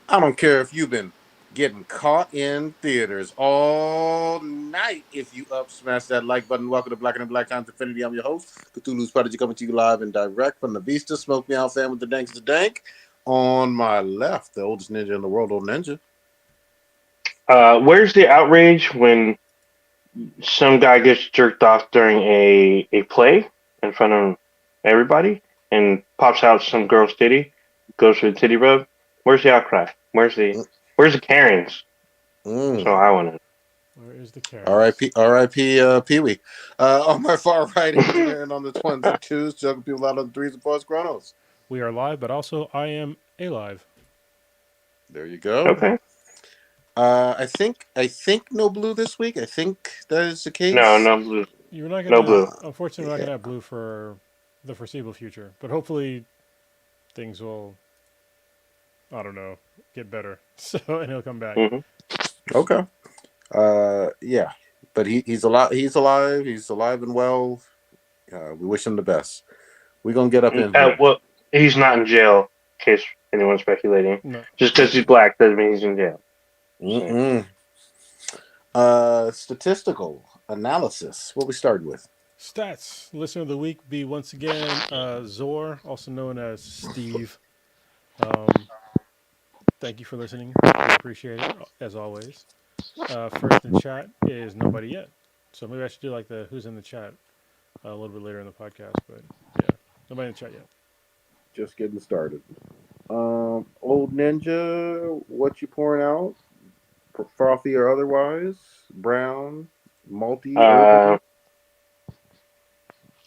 I don't care if you've been getting caught in theaters all night. If you up, smash that like button. Welcome to Black and Black Times Infinity. I'm your host, Cthulhu's Prodigy, coming to you live and direct from the Vista. Smoke me out, fam, with the danks the dank. On my left, the oldest ninja in the world, old ninja. Where's the outrage when some guy gets jerked off during a play in front of everybody and pops out some girl's titty, goes for the titty rub? Where's the outcry? Where's the Karens? So Mm. I want to. Where is the Karens? R.I.P. R.I.P. Pee Wee. On my far right, engineering on the ones and twos, juggling people out on the threes and fours, Chronos. We are live, but also I am alive. There you go. Okay. I think no blue this week. I think that is the No, case. no blue. You're not No gonna, blue. unfortunately, we're not Yeah. gonna have blue for the foreseeable future. But hopefully, things will, I don't know, get better. So, and he'll come back. hmm Okay. Yeah. But he's alive. He's alive. He's alive and well. We wish him the best. We're gonna get up in here. Well, he's not in jail. In case anyone's speculating, No, just no, because he's black doesn't mean he's in jail. Just saying. Mm-mm. Statistical analysis. What we started with. stats. Listener of the week be once again Zor, also known as Steve. Um, Thank you for listening. We appreciate it as always. First in chat is nobody yet. So maybe I should do like the who's in the chat a little bit later in the podcast. But yeah, nobody in the chat yet. Just getting started. Old ninja, what you pouring out? Frothy or otherwise? Brown, malty, Uh, herbal.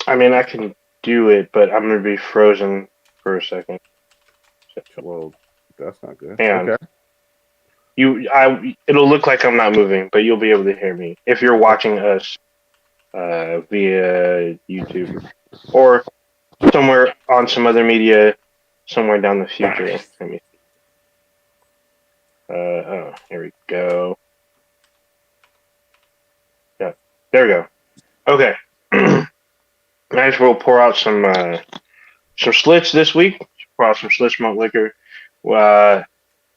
I mean, I can do it, but I'm gonna be frozen for a second. So, Well, that's not good. hang on. Okay. It'll look like I'm not moving, but you'll be able to hear me if you're watching us via YouTube or somewhere on some other media somewhere down the future. Let me. Oh, here we go. Yeah, there we go. Okay. Might as well pour out some slits this week. Pour out some Schlitz malt liquor. Uh,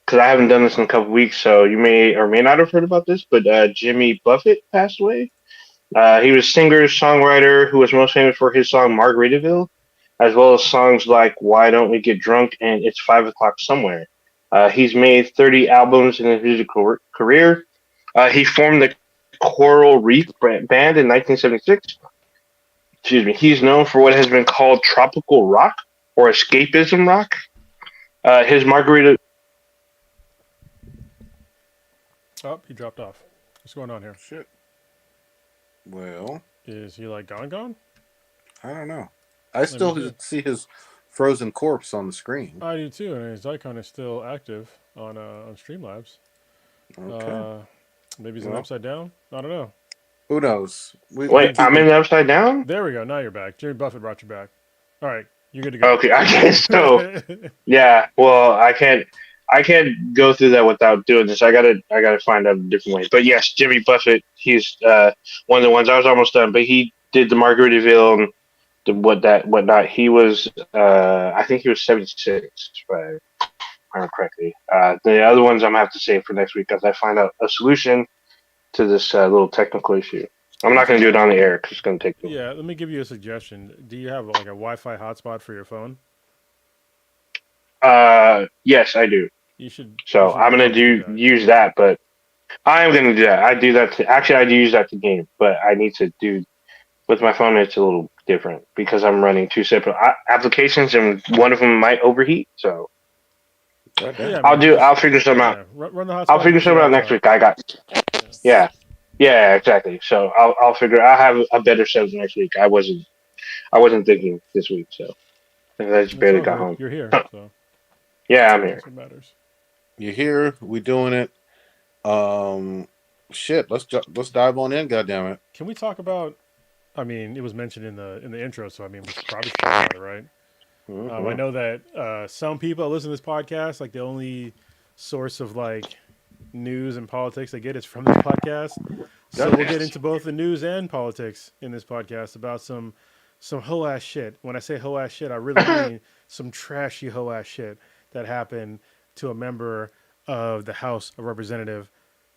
because I haven't done this in a couple weeks, so you may or may not have heard about this, but Jimmy Buffett passed away. He was a singer, songwriter who was most famous for his song Margaritaville, as well as songs like Why Don't We Get Drunk and It's 5 O'Clock Somewhere. He's made 30 albums in his musical career. He formed the Coral Reef Band in 1976. Excuse me. He's known for what has been called tropical rock or escapism rock. His Margarita. Oh, he dropped off. What's going on here? Shit. Well, Is he like gone? I don't know. I Let me still see. see his frozen corpse on the screen. I do too, and his icon is still active on Streamlabs. Okay. Uh, Maybe he's in Well, upside down. I don't know. who knows? We Wait, I'm keep in him. the upside down? There we go. Now you're back. Jimmy Buffett brought you back. All right, you're good Okay, I guess so. to Yeah, well, I can't go through that without doing this. I gotta find out a different way. But yes, Jimmy Buffett, he's one of the ones I was almost done, but he did the Margaritaville and the whatnot. He was I think he was 76, if I remember correctly. The other ones I'm gonna have to save for next week as I find out a solution to this little technical issue. I'm not gonna do it on the air because it's gonna take too long. Yeah, let me give you a suggestion. Do you have like a Wi-Fi hotspot for your phone? Yes, I do. You should you So should I'm gonna probably do do that. use that, but I am gonna do that. I do that. Actually, I do use that to game, but I need to do with my phone. It's a little different because I'm running two separate applications, and one of them might overheat. So But yeah, I Goddamn. mean, just I'll figure something out. yeah, run the I'll hotspot and figure use your something out next laptop. week. I got. Yeah. Yeah, yeah, exactly. So I'll figure. I'll have a better setup next week. I wasn't thinking this week, so I just It's barely all got good. home. You're here, so Yeah, I'm here. that's what matters. You here? We doing it. Um, shit. Let's dive on in. Goddamn it. Can we talk about? I mean, it was mentioned in the intro, so I mean, we probably should talk about it, right? I Mm-hmm. know that some people that listen to this podcast, like the only source of like news and politics they get is from this podcast. So we'll Goddamn. get into both the news and politics in this podcast about some hoe ass shit. When I say hoe ass shit, I really mean some trashy hoe ass shit that happened to a member of the House of Representatives.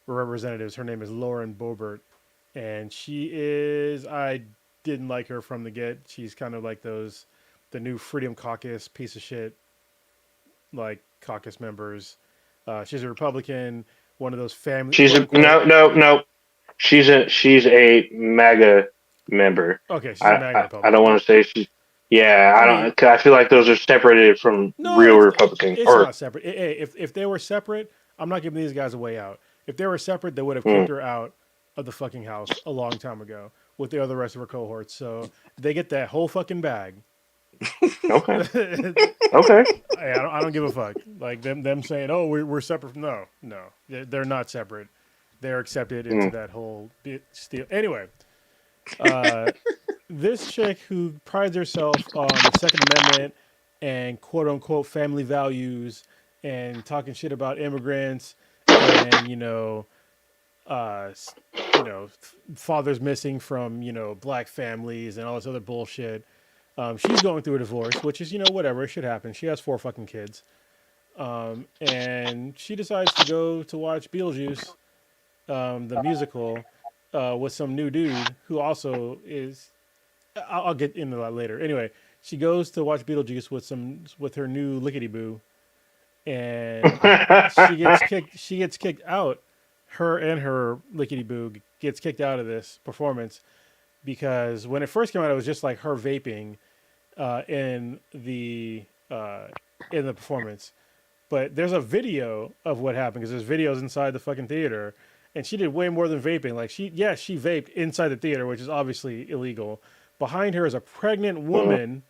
Her name is Lauren Boebert, and she is. I didn't like her from the get. She's kind of like the new Freedom Caucus piece of shit, like caucus members. She's a Republican, one of those family, She's quote a unquote. no. She's a MAGA member. Okay, she's a MAGA I don't Republican. want to say she's. Yeah, I I mean, don't. 'Cause I feel like those are separated from no, real Republicans. it's Or not separate. If they were separate, I'm not giving these guys a way out. If they were separate, they would have kicked mm, her out of the fucking house a long time ago with the other rest of her cohorts. So they get that whole fucking bag. okay, I, okay. I don't give a fuck. Like them saying, "Oh, we're separate." No, they're not separate. They're accepted into Mm. that whole steal. Anyway, uh, this chick who prides herself on the Second Amendment and quote unquote family values and talking shit about immigrants and uh, fathers missing from black families and all this other bullshit. She's going through a divorce, which is whatever, it should happen. She has 4 fucking kids, and she decides to go to watch Beetlejuice, the musical, with some new dude who also is. I'll get into that later. Anyway, she goes to watch Beetlejuice with her new lickety boo, and she gets kicked. She gets kicked out. Her and her lickety boo gets kicked out of this performance because when it first came out, it was just like her vaping uh, in the uh, in the performance. But there's a video of what happened because there's videos inside the fucking theater, and she did way more than vaping. Like she vaped inside the theater, which is obviously illegal. Behind her is a pregnant woman,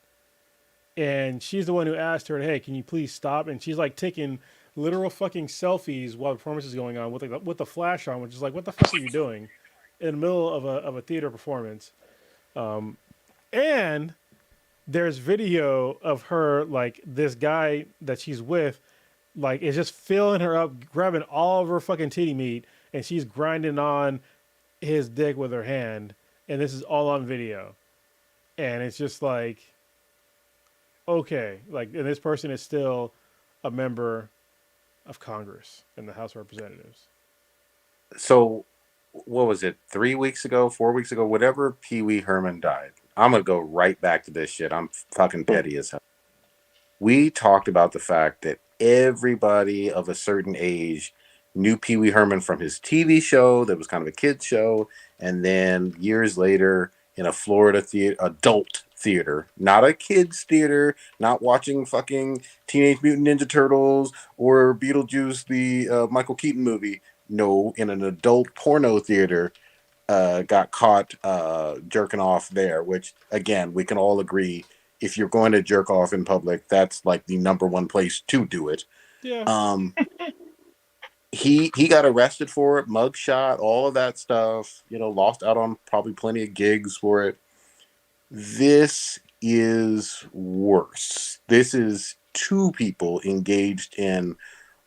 and she's the one who asked her, "Hey, can you please stop?" And she's like taking literal fucking selfies while the performance is going on with the flash on, which is like, what the fuck are you doing in the middle of a theater performance? And there's video of her, like this guy that she's with, like is just filling her up, grabbing all of her fucking titty meat, and she's grinding on his dick with her hand, and this is all on video, and it's just like, okay, like, and this person is still a member of Congress in the House of Representatives. So, what was it? 3 weeks ago, 4 weeks ago, whatever. Pee Wee Herman died. I'm gonna go right back to this shit. I'm fucking petty as hell. We talked about the fact that everybody of a certain age knew Pee Wee Herman from his TV show that was kind of a kid's show, and then years later in a Florida adult theater, not a kids theater, not watching fucking Teenage Mutant Ninja Turtles or Beetlejuice, the Michael Keaton movie. No, in an adult porno theater, got caught jerking off there, which again, we can all agree, if you're going to jerk off in public, that's like the number one place to do it. Yeah, Um, he got arrested for it, mugshot, all of that stuff. Lost out on probably plenty of gigs for it. This is worse. This is two people engaged in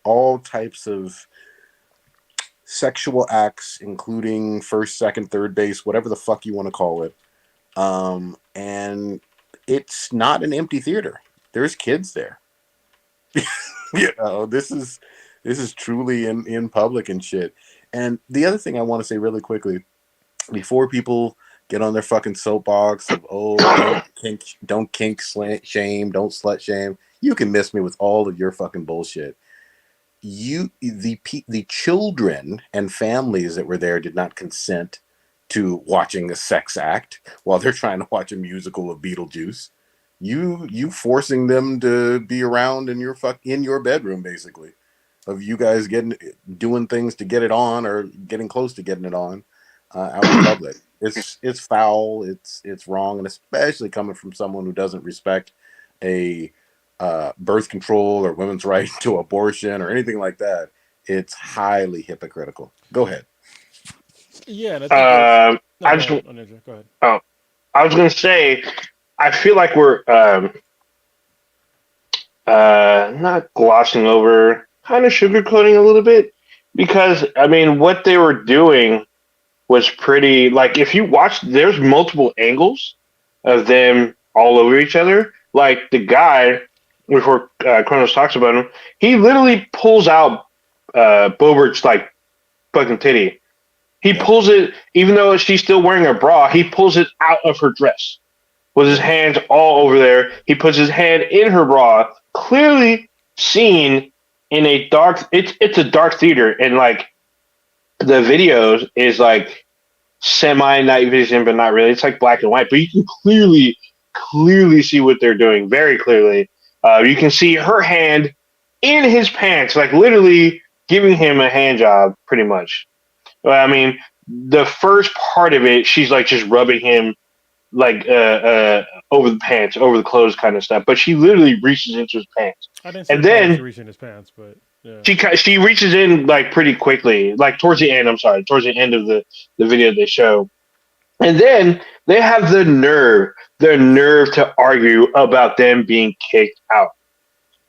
all types of sexual acts, including first, second, third base, whatever the fuck you want to call it. And it's not an empty theater. There's kids there. This is truly in public and shit. And the other thing I want to say really quickly before people get on their fucking soapbox of, oh, don't kink shame, don't slut shame. You can miss me with all of your fucking bullshit. The children and families that were there did not consent to watching a sex act while they're trying to watch a musical of Beetlejuice. You forcing them to be around in your bedroom, basically, of you guys doing things to get it on or getting close to getting it on out in public. It's foul. It's wrong, and especially coming from someone who doesn't respect a birth control or women's right to abortion or anything like that. It's highly hypocritical. Go ahead. yeah, and I think it's no. I Go just ahead, Ninja. Go ahead. oh, I was gonna say I feel like we're not glossing over, kind of sugarcoating a little bit, because I mean what they were doing was pretty, like, if you watch, there's multiple angles of them all over each other. Like the guy, before Kronos talks about him, he literally pulls out Bobert's like fucking titty. He Yep. pulls it, even though she's still wearing a bra. He pulls it out of her dress with his Yep. hands all over there. He puts his hand in her bra, clearly seen in a dark. It's a dark theater, and like the videos is like semi night vision, but not really. It's like black and white, but you can clearly see what they're doing very clearly. You can see her hand in his pants, like literally giving him a hand job, pretty much. Well, I mean, the first part of it, she's like just rubbing him like over the pants, over the clothes, kind of stuff. But she literally reaches into his pants, I didn't see and the part where she then reached in his pants, but yeah. she reaches in like pretty quickly, like towards the end. I'm sorry, towards the end of the video they show, and then they have the nerve to argue about them being kicked out.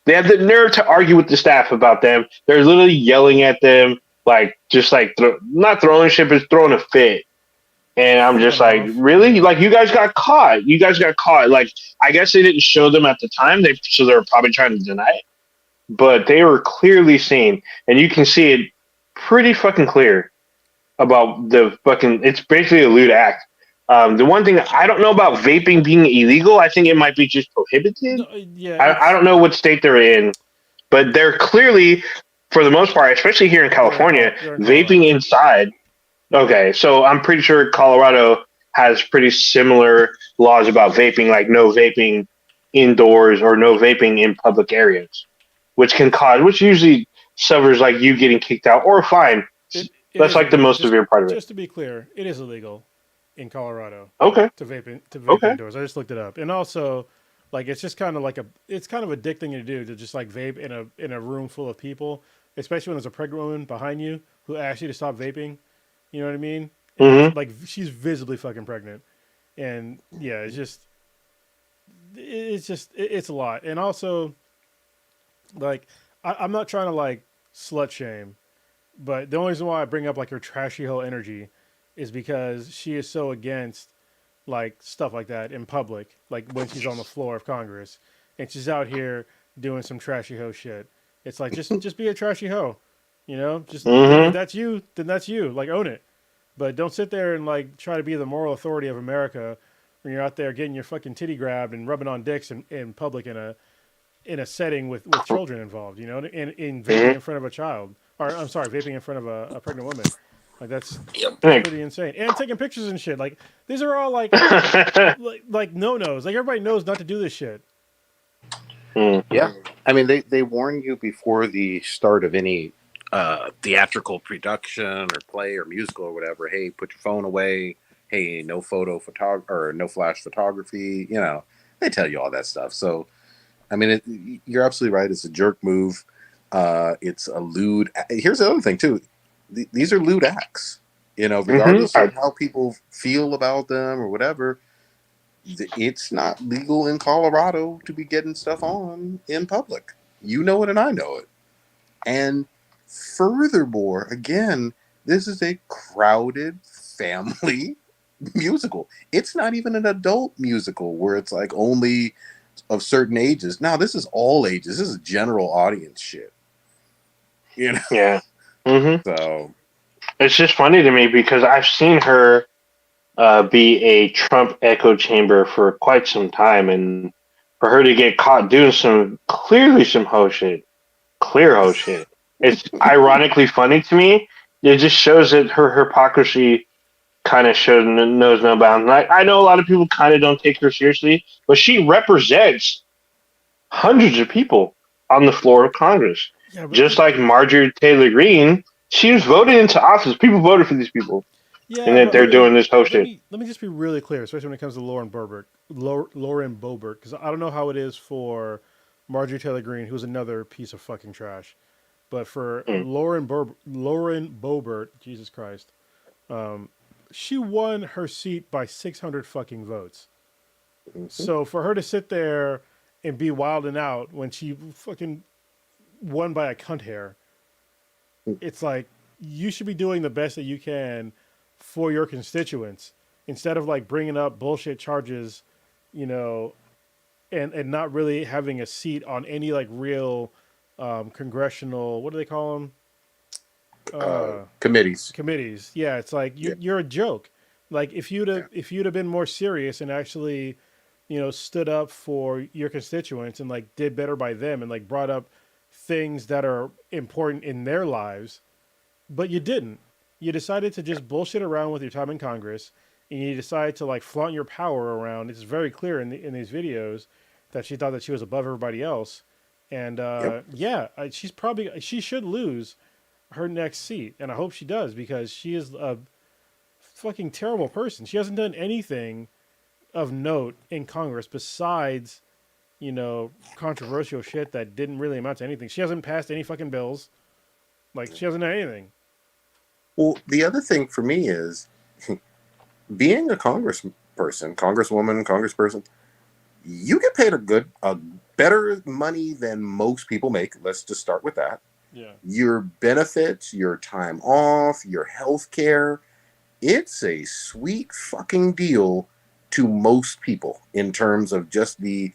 They have the nerve to argue with the staff about them. They're literally yelling at them, like just like not throwing shit, but throwing a fit. And I'm Flipping just them like, off. really? Yeah. Like you guys got caught. You guys got caught. Like I guess they didn't show them at the time. So they were probably trying to deny it, but they were clearly seen, and you can see it pretty fucking clear about the fucking. It's basically a lewd act. The one thing I don't know about vaping being illegal, I think it might be just prohibited. No, yeah, I it's don't know what state they're in, but they're clearly, for the most part, especially here in California, they're in vaping Colorado. inside. Okay, so I'm pretty sure Colorado has pretty similar laws about vaping, like no vaping indoors or no vaping in public areas, which usually suffers like you getting kicked out or a fine. It That's is like the illegal. most severe part of it. Just to be clear, it is illegal in Colorado Okay, to vape okay. indoors. I just looked it up, and also, like, it's just kind of like it's kind of addicting to do to just like vape in a room full of people, especially when there's a pregnant woman behind you who asks you to stop vaping. You know what I mean? And it's Mm-hmm. like she's visibly fucking pregnant, and yeah, it's a lot, and also like I'm not trying to like slut shame, but the only reason why I bring up like her trashy hoe energy is because she is so against like stuff like that in public, like when she's on the floor of Congress and she's out here doing some trashy hoe shit. It's like just be a trashy hoe, you know. Just if Mm-hmm. that's you, then that's you. Like own it, but don't sit there and like try to be the moral authority of America when you're out there getting your fucking titty grabbed and rubbing on dicks in public in a setting with children involved, you know, in vaping Mm-hmm. in front of a child, or I'm sorry, vaping in front of a pregnant woman. Like that's Like, pretty insane. And taking pictures and shit. Like these are all like no nos. Like everybody knows not to do this shit. mm. Yeah. I mean, they warn you before the start of any theatrical production or play or musical or whatever. Hey, put your phone away. Hey, no or no flash photography. You know, they tell you all that stuff. So, I mean, you're absolutely right. It's a jerk move. It's a lewd. Here's the other thing too. These are lewd acts. You know, Mm-hmm. regardless of how people feel about them or whatever, it's not legal in Colorado to be getting stuff on in public. You know it, and I know it. And furthermore, again, this is a crowded family musical. It's not even an adult musical where it's like only of certain ages. Now, this is all ages. This is general audience shit. You know, Yeah. Mm-hmm. so It's just funny to me because I've seen her be a Trump echo chamber for quite some time, and for her to get caught doing some hoe shit, clear hoe shit, it's ironically funny to me. It just shows that her hypocrisy kind of knows no bounds. And I know a lot of people kind of don't take her seriously, but she represents hundreds of people on the floor of Congress. Yeah, but Just like Marjorie Taylor Greene, she was voted into office. People voted for these people, and yeah, that but they're doing this whole shit. let me just be really clear, especially when it comes to Lauren Boebert, because I don't know how it is for Marjorie Taylor Greene, who's another piece of fucking trash. But for Mm. Lauren Boebert, Jesus Christ, she won her seat by 600 fucking votes. So for her to sit there and be wilding out when she fucking won by a cunt hair, it's like you should be doing the best that you can for your constituents instead of like bringing up bullshit charges, you know, and not really having a seat on any like real congressional, what do they call them? uh, committees. committees. Yeah, it's like Yeah, you're a joke. Like yeah. if you'd have been more serious and actually, stood up for your constituents and like did better by them and like brought up things that are important in their lives, but you didn't. You decided to just bullshit around with your time in Congress, and you decided to like flaunt your power around. It's very clear in these videos that she thought that she was above everybody else, and Yep. yeah, she should lose her next seat, and I hope she does because she is a fucking terrible person. She hasn't done anything of note in Congress besides controversial shit that didn't really amount to anything. She hasn't passed any fucking bills. Like she hasn't done anything. Well, the other thing for me is being a congressperson, congresswoman, congressperson. You get paid a better money than most people make. Let's just start with that. Yeah. Your benefits, your time off, your health care, it's a sweet fucking deal to most people in terms of just the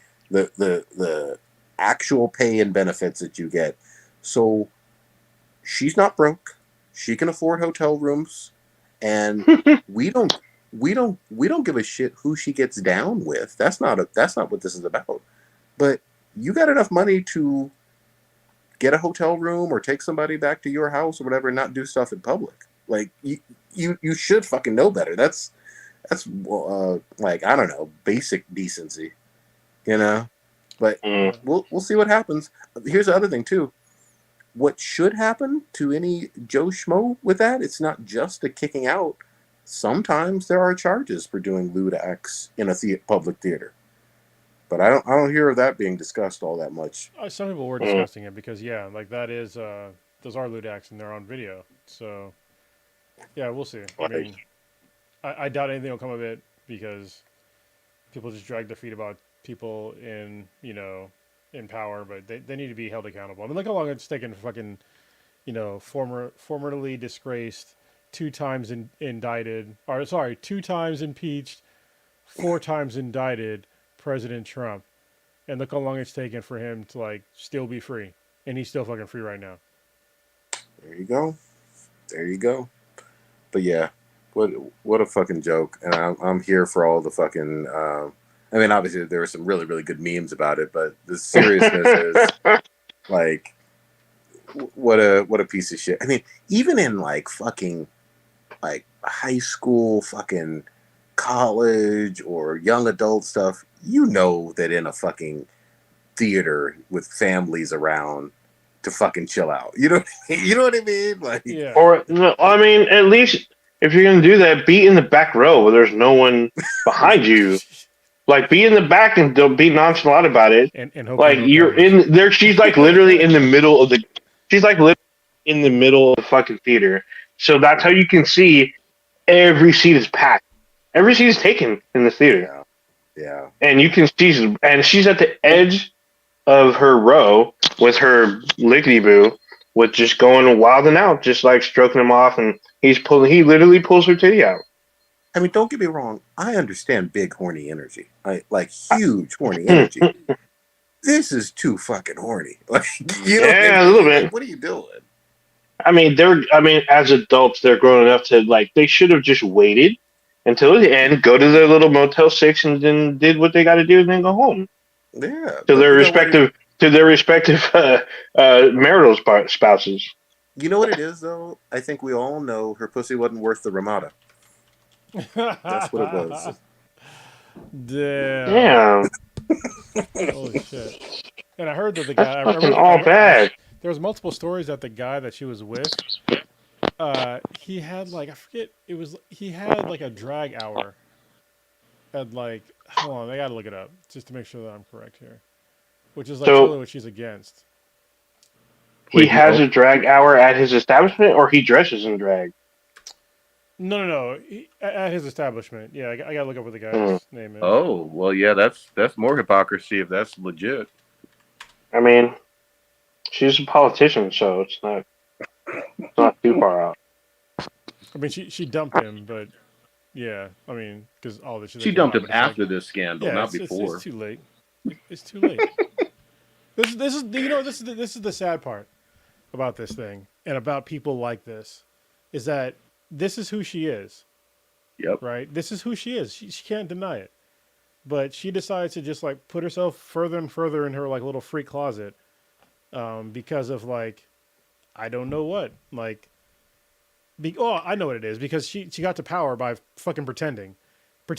actual pay and benefits that you get. So she's not broke. She can afford hotel rooms, and we don't give a shit who she gets down with. That's not what this is about. But you got enough money to get a hotel room or take somebody back to your house or whatever and not do stuff in public. Like you should fucking know better. That's like, I don't know, basic decency, you know. But Mm. Yeah. we'll see what happens. Here's the other thing too. What should happen to any Joe Schmo with that? It's not just a kicking out. Sometimes there are charges for doing lewd acts in a public theater, but I don't hear of that being discussed all that much. Some people were Mm. discussing it because yeah, like that is those are lewd acts and they're on video. So yeah, we'll see. I Like, mean, I doubt anything will come of it because people just drag their feet about people in in power, but they need to be held accountable. I mean, look how long it's taken fucking formerly disgraced, two times indicted, or sorry, two times impeached, four times indicted President Trump, and look how long it's taken for him to like still be free, and he's still fucking free right now. there you go, there you go. But yeah, what what a fucking joke, and I'm here for all the fucking. I mean, obviously there were some really really good memes about it, but the seriousness is like, what a piece of shit. I mean, even in like fucking like high school, fucking college or young adult stuff, you know that in a fucking theater with families around to fucking chill out. You know what I mean? Like, Yeah. Or no, I mean, at least if you're gonna do that, be in the back row where there's no one behind you. Like, be in the back and don't be nonchalant about it. And hopefully Like, no you're cameras. in there. She's like literally in the middle of the. She's like literally in the middle of the fucking theater. So that's how you can see every seat is packed. Every seat is taken in the theater, yeah, yeah. and you can see. And she's at the edge of her row with her lickety boo, with just going wild and out, just like stroking him off, and he's pulling. He literally pulls her titty out. I mean, don't get me wrong. I understand big horny energy, like huge horny energy. This is too fucking horny. Like, you know what I Yeah, a little mean? Like, bit. what are you doing? I mean, they're. I mean, as adults, they're grown enough to like. They should have just waited until the end, go to their little Motel 6, and then did what they got to do, and then go home Yeah, to but their respective marital spouses. you know what it is though. I think we all know her pussy wasn't worth the Ramada. That's what it was. Damn. Damn, Holy shit. And I heard that the that's guy. fucking all bad. There was multiple stories that the guy that she was with, he had like I forget it was he had like a drag hour. At like hold on, I gotta look it up just to make sure that I'm correct here. Which is like totally So what she's against. he Wait, has a drag hour at his establishment, or he dresses in drag. No. At his establishment. Yeah, I gotta look up what the Hmm. guy's name is. oh well, yeah, that's more hypocrisy if that's legit. I mean, she's a politician, so it's not too far out. I mean, she dumped him, but yeah, I mean, because all the shit that She came dumped out, him but it's like, after this scandal, yeah, not it's before. too late. It's too late. This is this is the sad part about this thing and about people like this is that this is who she is, Yep. right? This is who she is. She can't deny it. But she decides to just like put herself further and further in her like little freak closet because of like I don't know what like. Oh, I know what it is because she got to power by fucking pretending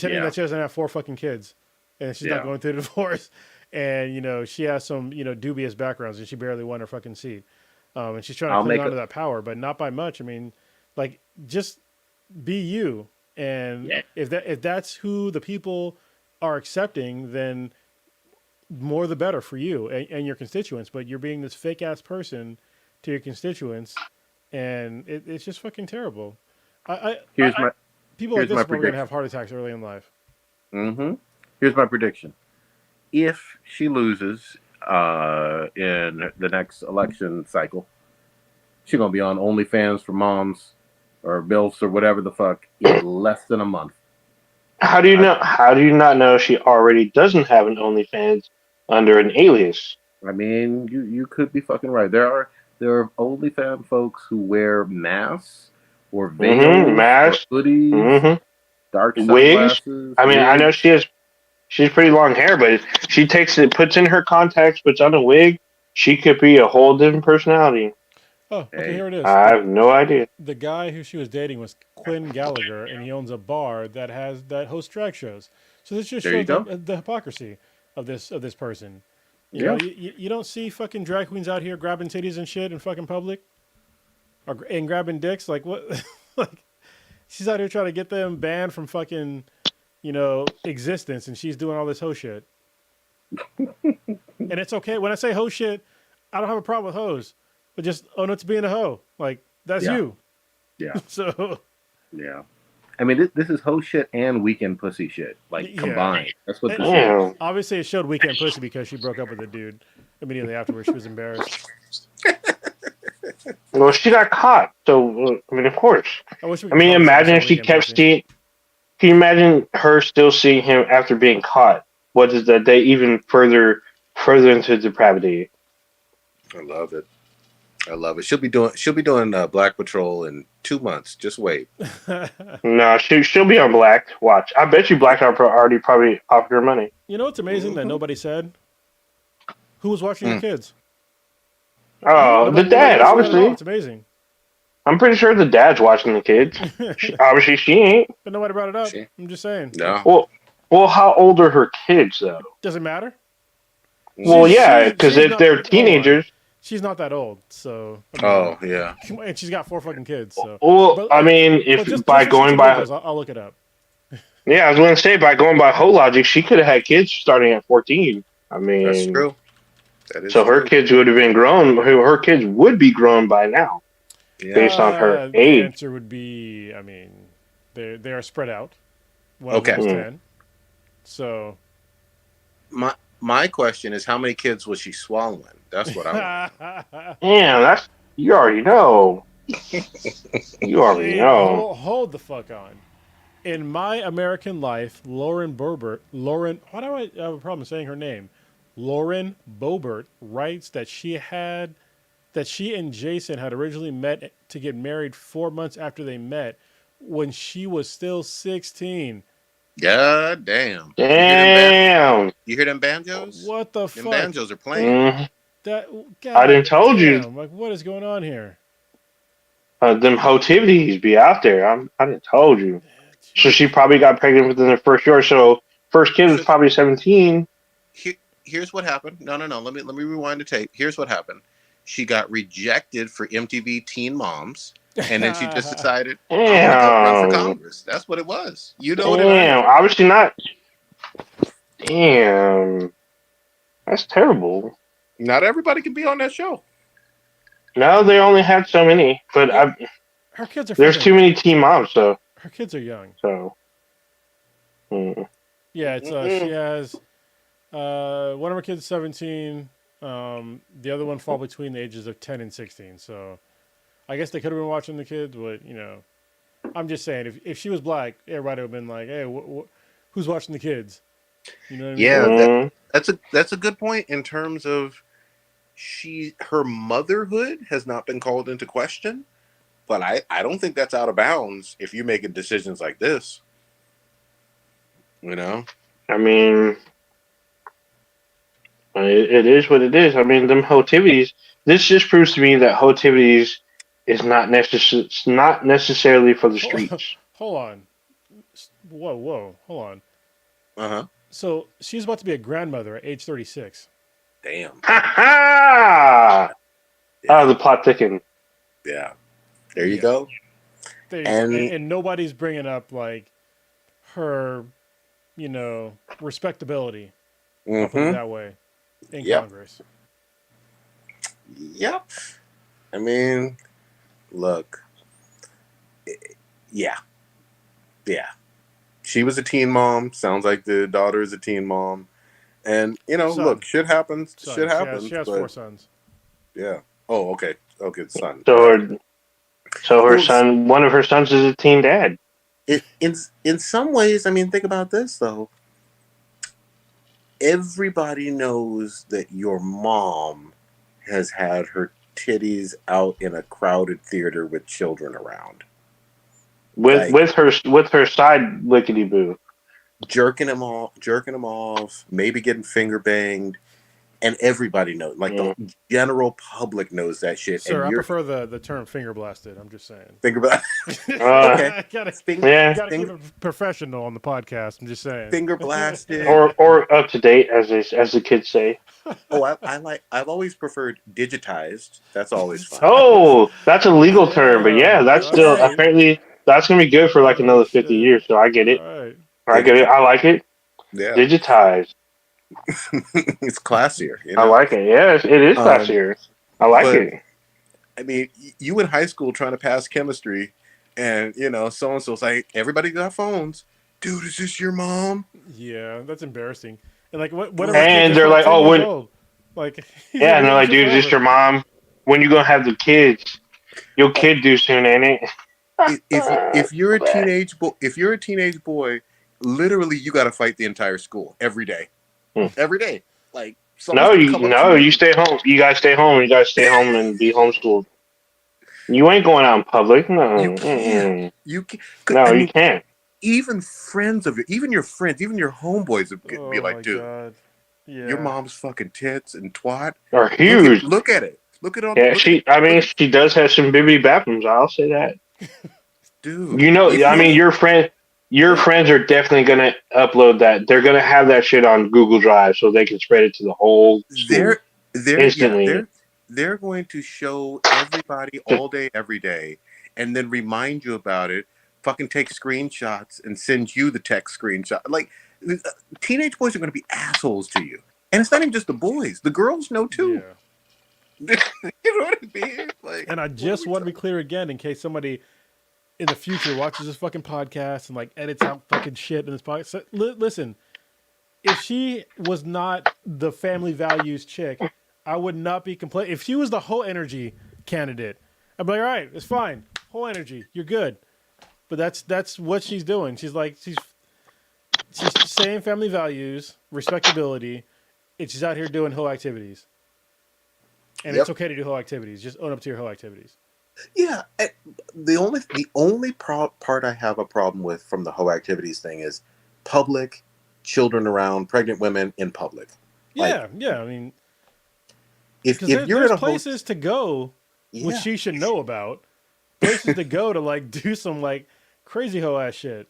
Yeah. that she doesn't have 4 fucking kids, and she's not Yeah. going through the divorce, and she has some dubious backgrounds, and she barely won her fucking seat, and she's trying to I'll cling make on a to that power, but not by much. I mean, like just be you, and yeah. if that's who the people are accepting, then more the better for you and your constituents. But you're being this fake ass person to your constituents, and it's just fucking terrible. I Here's my people like here's this my are probably gonna have prediction. heart attacks early in life. Mm-hmm. Here's my prediction. If she loses in the next election cycle, she's gonna be on OnlyFans for moms or bills or whatever the fuck in less than a month. How do you I, know? How do you not know she already doesn't have an OnlyFans under an alias? I mean, you could be fucking right. There are OnlyFans folks who wear masks or Mm-hmm. veils or Mask. hoodies, Mm-hmm. dark Wigs. sunglasses, I mean, I know wigs. she's pretty long hair, but she takes it, puts in her contacts, puts on a wig. She could be a whole different personality. Oh, okay, Hey, here it is. I The have no idea. the guy who she was dating was Quinn Gallagher, and he owns a bar that hosts drag shows. So this just there you shows go. the hypocrisy of this person. Yeah. You don't see fucking drag queens out here grabbing titties and shit in fucking public, and grabbing dicks. Like what? Like she's out here trying to get them banned from fucking existence, and she's doing all this hoe shit. And it's okay when I say hoe shit. I don't have a problem with hoes, but just own it to being a hoe. Like that's Yeah. you. Yeah. So Yeah. I mean, this is hoe shit and weekend pussy shit, like yeah. combined. That's what And this is. Damn. obviously, it showed weekend pussy because she broke up with the dude immediately afterwards. She was embarrassed. Well, she got caught, so I mean, of course. I wish we I could mean, call this imagine episode if she weekend kept pussy. seeing. Can you imagine her still seeing him after being caught? What is that? They even further into depravity. I love it. I love it. She'll be doing Black Patrol in 2 months. Just wait. No, she'll be on Black. Watch. I bet you Black already probably offered her money. You know what's amazing that Mm-hmm. nobody said? Who was watching your kids? Oh, the Nobody dad, mentioned that at all. obviously. It's amazing. I'm pretty sure the dad's watching the kids. Obviously, she ain't. But nobody brought it up. She, I'm just saying. no. Well, how old are her kids though? Doesn't matter. Well, Mm. yeah, because She's if not. they're Hold on. teenagers, She's not that old, so I mean, Oh yeah. and she's got 4 fucking kids. So, well, I mean, but if just by for going shits and by, giggles, I'll look it up. yeah, I was going to say by going by whole logic, she could have had kids starting at 14. I That's mean, true. That is so her true. kids would have been grown. Her kids would be grown by now, Yeah. based on her The age. answer would be, I mean, they are spread out. One of Okay. them is Mm. 10. So My question is, how many kids was she swallowing? That's what I want. Damn, that's you already know. You already Wait, know. hold the fuck on. In My American Life, Lauren, why do I have a problem saying her name? Lauren Boebert writes that she and Jason had originally met to get married 4 months after they met when she was still 16. God damn. Damn. You hear them banjos? What the Them fuck? banjos are playing. Mm. That I didn't God told you. damn, like what is going on here? Them hotivities be out there. I didn't told you. So she probably got pregnant within the first year. So first kid was So probably 17. here's what happened. No. Let me rewind the tape. Here's what happened. She got rejected for MTV Teen Moms, and then she just decided, I'm gonna go run for Damn. Congress. That's what it was. You know what it was. Damn. Obviously not. Damn. That's terrible. Not everybody can be on that show. No, they only had so many. But Yeah, her kids are there's fucking, too many teen moms, so. her kids are young. Mm. Yeah, it's she has one of her kids is 17. The other one fall between the ages of 10 and 16. So I guess they could have been watching the kids, but I'm just saying if she was black, everybody would have been like, hey, who's watching the kids? You know what I mean? Yeah, Mm. that's a good point in terms of her motherhood has not been called into question, but I don't think that's out of bounds if you're making decisions like this. You know? I mean, it is what it is. I mean, them hotivities. This just proves to me that hotivities is not necessarily for the Hold, streets. hold on. Whoa, hold on. Uh huh. So she's about to be a grandmother at age 36. Damn. Ha ha! Ah, Yeah. the plot thickens. Yeah. There you Yeah, go. there you go. And And nobody's bringing up like her, respectability. I'll put it mm-hmm. that way in Yep. Congress. Yep. I mean, look. Yeah. Yeah. She was a teen mom. Sounds like the daughter is a teen mom. And look, Son, shit happens. Shit son. She happens. has four But sons. yeah. Oh, okay. Okay, son. So Right. her Well, son, one of her sons, is a teen dad. in some ways, I mean, think about this though. Everybody knows that your mom has had her titties out in a crowded theater with children around, With like with her side lickety boo. jerking them off, maybe getting finger banged, and everybody knows. Like the Mm. general public knows that shit, and Sir, I you're prefer the term finger blasted. I'm just saying. finger bang. Uh, Okay, I gotta Fing, yeah, gotta keep fing, it professional on the podcast. I'm just saying. finger blasted. or up to date, as the kids say. Oh, I've always preferred digitized. That's always fine. Oh, that's a legal term, but yeah, Damn. that's All still Okay. right. apparently that's gonna be good for like Oh another 50 years. shit. So I get All it. right. I get it. Digitized. I like it. Yeah. Digitized. It's classier, I like it. Yes, it is Um, classier. I like but it. I mean, you in high school trying to pass chemistry, and so and so's like, everybody got phones. Dude, is this your mom? Yeah, that's embarrassing. And like whatever Like, kid And that's they're like like, 10 oh, years when old, like he's gonna yeah, be and they're doing this like, shit dude, is this forever. your mom? When you gonna have the kids? Your oh, kid do soon, ain't it? if you're a teenage boy, literally you got to fight the entire school Hmm. every day. Like someone's No, gonna come up to you you. stay home. You guys stay home. You guys stay home and be homeschooled. You ain't going out in public. You No, can't. mm-mm. You can. No, I you mean, can't. even friends of your, even your friends, even your homeboys would be Oh like, my dude, god. your Yeah. mom's fucking tits and twat. Are Look at huge. look at it. Yeah, I Look mean, at she does have some bibbity bathrooms. I'll say that. dude. You know, If I you're mean, your yeah, friends are definitely gonna upload that. They're gonna have that shit on Google Drive so they can spread it to the whole school they're instantly. they're going to show everybody all day, every day, and then remind you about it. Fucking take screenshots and send you the text screenshot. Like teenage boys are going to be assholes to you, and it's not even just the boys. The girls know too. Yeah. You know what I mean? Like, And I what are just we want to talking? be clear again in case somebody in the future watches this fucking podcast and like edits out fucking shit in this podcast. So, listen, if she was not the family values chick, I would not be complaining. If she was the whole energy candidate, I'd be like, all right, it's fine. Whole energy, you're good. But that's what she's doing. She's saying family values, respectability, and she's out here doing hoe activities. And it's Yep. okay to do hoe activities. Just own up to your hoe activities. Yeah. The only part I have a problem with from the whole activities thing is public, children around, pregnant women in public. Like Yeah. I mean, because if you're there's at a host, places to go, which yeah, she should know about. Places to go to like do some like crazy hoe ass shit.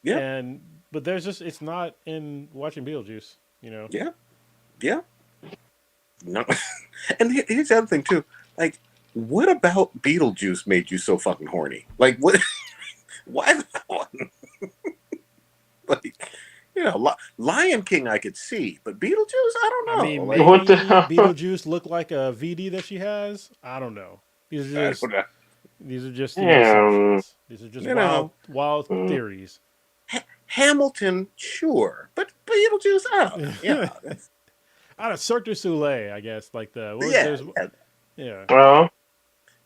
yeah, And but there's just it's not in watching Beetlejuice. You know. yeah, yeah. No, and here's the other thing too. Like, what about Beetlejuice made you so fucking horny? Like, what? Why that one? Like, Lion King I could see, but Beetlejuice I I don't know. mean, Like, What the maybe hell? Beetlejuice looked like a VD that she has. I don't know. These are I just don't know. these are just Damn. assumptions. These are just You know, wild Mm. theories. Hamilton, sure, but Beetlejuice, I don't know. Out of Cirque du Soleil, I guess. Like the what was Yeah, there's yeah. yeah Well,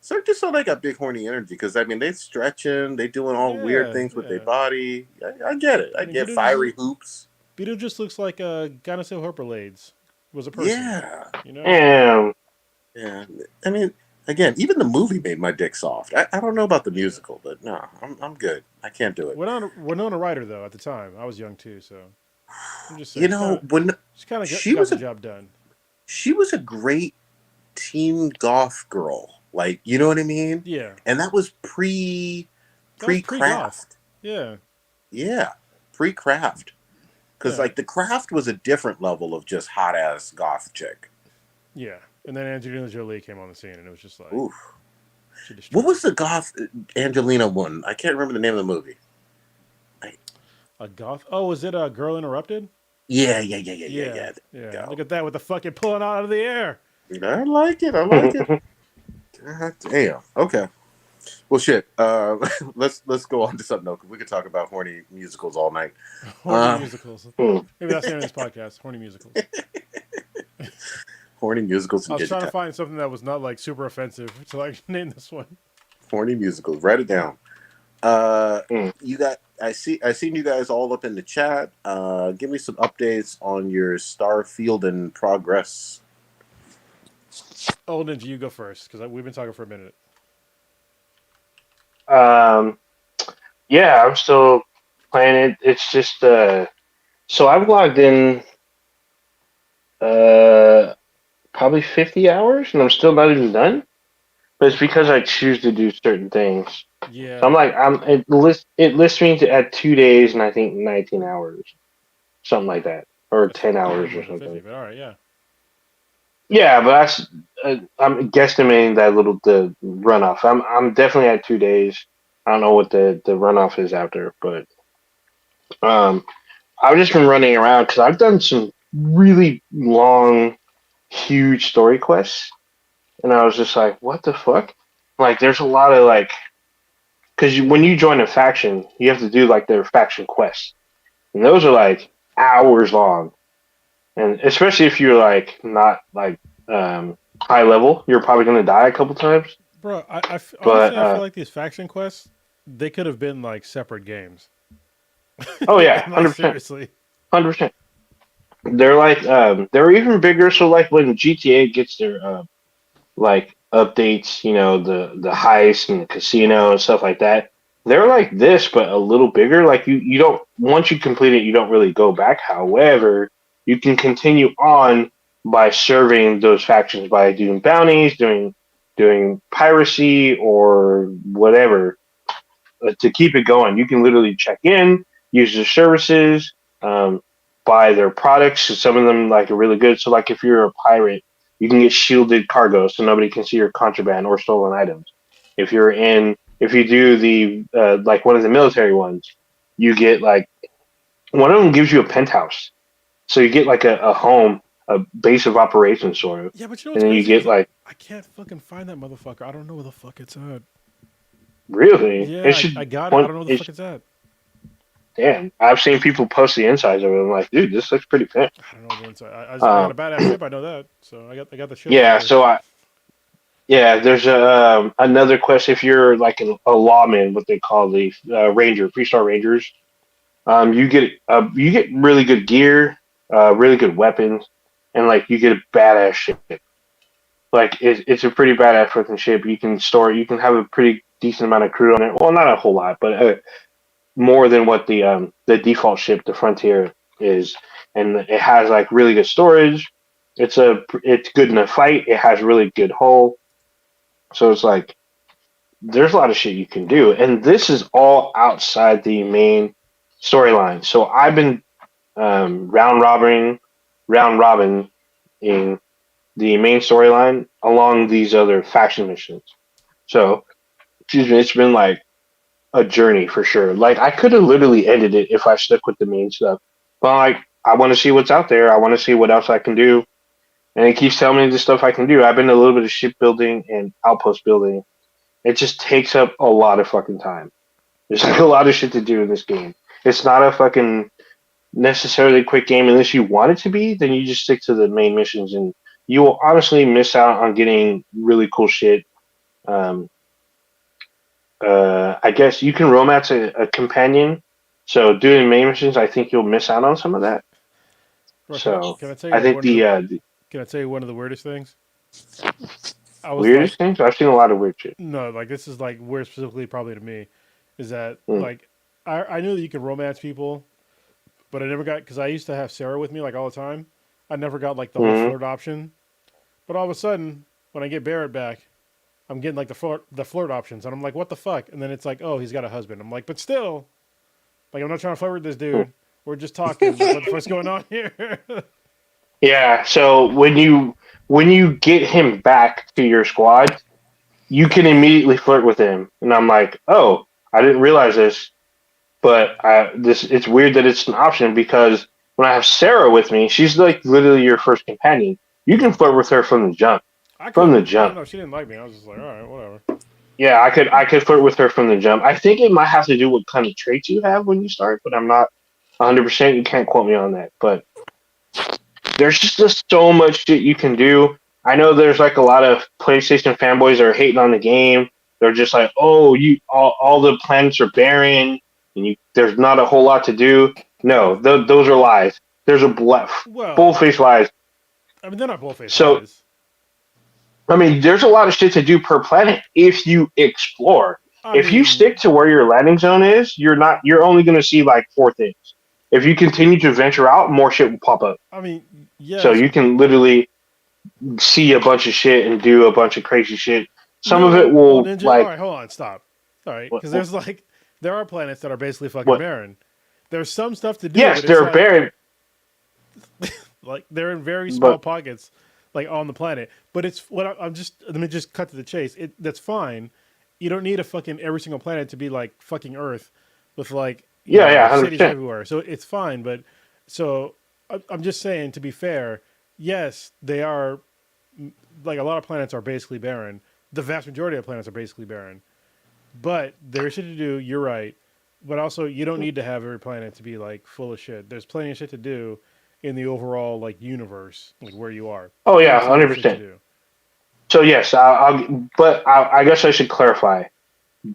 Cirque du Soleil got big horny energy because I mean they stretching, they doing all weird things with their yeah. body. I get it. I I mean, get fiery hoops. Beetlejuice looks like a Gynosaur Herpalades was a person. Yeah, You know. damn. Yeah, I mean, again, even the movie made my dick soft. I don't know about the Yeah. musical, but no, I'm good. I can't do it. Winona Ryder though at the time I was young too, so I'm just You saying know, when she kind of she got was the a job done. she was a great teen goth girl, like you know what I mean. Yeah, And that was that was pre pre goth. craft, Yeah, yeah, pre craft. Because yeah, like the craft was a different level of just hot ass goth chick. yeah. And then Angelina Jolie came on the scene, and it was just like Oof. she What destroyed was it. the goth Angelina one? I can't remember the name of the movie. I, A goth? Oh, was it a Girl Interrupted? yeah. Yeah, There you yeah. go. Look at that with the fucking pulling out of the air. I like it. I like it. God damn. Okay. Well, shit. Let's go on to something else. We could talk about horny musicals all night. Horny Uh, musicals. Maybe that's the name of this podcast. Horny musicals. horny musicals I and was trying to digitized. find something that was not like super offensive to like name this one. Horny musicals. Write it down. Uh, Mm. you got. I seen you guys all up in the chat. Give me some updates on your Starfield and progress. Oh, Ninja, you go first because we've been talking for a minute. um, yeah, I'm still playing it. It's just so I've logged in uh probably 50 hours and I'm still not even done. But it's because I choose to do certain things. So I'm Yeah. like it lists me to at 2 days and I think 19 hours, something like that, or That's 10 a little hours or more than 50, something. but all right, yeah. Yeah, but that's I'm guesstimating that little the runoff. I'm definitely at 2 days. I don't know what the runoff is after, but um, I've just been running around because I've done some really long, huge story quests, and I was just like, what the fuck? Like, there's a lot of like, because when you join a faction, you have to do like their faction quests, and those are like hours long, and especially if you're like not like high level, you're probably gonna die a couple times. Bro, But honestly, I feel like these faction quests, they could have been like separate games. oh yeah, Like 100%, seriously. 100%. They're like they're even bigger. So like when GTA gets their like updates, the heist and the casino and stuff like that. They're like this, but a little bigger. Like you don't once you complete it, you don't really go back. However, you can continue on by serving those factions by doing bounties, doing piracy or whatever to keep it going. You can literally check in, use their services, um, buy their products. Some of them like are really good. So like if you're a pirate, you can get shielded cargo so nobody can see your contraband or stolen items. If you do the like one of the military ones, you get like one of them gives you a penthouse, so you get like a home, a base of operations sort of, Yeah, but you know and what's then you crazy get is like I can't fucking find that motherfucker. I don't know where the fuck it's at. really it Yeah, I should got it. I one don't know where the it fuck it's at. damn. I've seen people post the insides of it. I'm like, dude, this looks pretty fit. I don't know the inside. I got Um, a badass ship. I know that. So I got the ship yeah, sticker. so yeah, there's another quest if you're like a lawman, what they call the ranger, 3-star rangers. You get really good gear, really good weapons, and like you get a badass ship. Like it's a pretty badass fucking ship. You can have a pretty decent amount of crew on it. Well, not a whole lot, but more than what the default ship, the Frontier, is, and it has like really good storage. It's good in a fight. It has really good hull. So it's like there's a lot of shit you can do, and this is all outside the main storyline. So I've been round robin in the main storyline along these other faction missions. So excuse me, it's been like a journey for sure. Like I could have literally ended it if I stuck with the main stuff, but like I want to see what's out there. I want to see what else I can do, and it keeps telling me the stuff I can do. I've been a little bit of shipbuilding and outpost building. It just takes up a lot of fucking time. There's like a lot of shit to do in this game. It's not a fucking necessarily quick game unless you want it to be. Then you just stick to the main missions, and you will honestly miss out on getting really cool shit. Um, I guess you can romance a companion. So doing main missions, I think you'll miss out on some of that. Bro, So can I tell I you think one of the the can I tell you one of the weirdest things? I was like, Weirdest things? I've seen a lot of weird shit. no, like this is like weird specifically probably to me, is that Mm. like I knew that you could romance people, but I never got because I used to have Sarah with me like all the time. I never got like the whole Mm-hmm. flirt option, but all of a sudden when I get Barrett back, I'm getting like the flirt options, and I'm like, what the fuck? And then it's like, oh, he's got a husband. I'm like, but still, like I'm not trying to flirt with this dude. We're just talking. Like, what the fuck's going on here? Yeah. So when you get him back to your squad, you can immediately flirt with him, and I'm like, oh, I didn't realize this, but it's weird that it's an option because when I have Sarah with me, she's like literally your first companion. You can flirt with her from the jump. I From the couldn't. I don't jump. know. She didn't like me. I was just like, all right, whatever. Yeah, I could flirt with her from the jump. I think it might have to do with what kind of traits you have when you start, but I'm not 100%. You can't quote me on that. But there's just so much shit you can do. I know there's like a lot of PlayStation fanboys that are hating on the game. They're just like, oh, you all the planets are barren, and there's not a whole lot to do. No, those are lies. There's full Well, face lies. I mean, they're not bullface So lies. I mean, there's a lot of shit to do per planet if you explore. I If you mean, stick to where your landing zone is, you're only going to see like four things. If you continue to venture out, more shit will pop up. I mean, So yes. you can literally see a bunch of shit and do a bunch of crazy shit. Some of it No, well, will Ninja. All like right, hold on, stop. All right, what because there's like there are planets that are basically fucking what? barren. There's some stuff to do, Yes, but it's they're like barren, they're in very small but pockets, like on the planet. But it's what I'm just. Let me just cut to the chase. That's fine. You don't need a fucking every single planet to be like fucking Earth, with like yeah, yeah, hundred cities percent. everywhere. So it's fine. But so I'm just saying to be fair. Yes, they are like a lot of planets are basically barren. The vast majority of planets are basically barren. But there's shit to do. You're right. But also, you don't need to have every planet to be like full of shit. There's plenty of shit to do in the overall like universe, like where you are. Oh yeah, Plenty of hundred shit to percent. do. So yes, I guess I should clarify.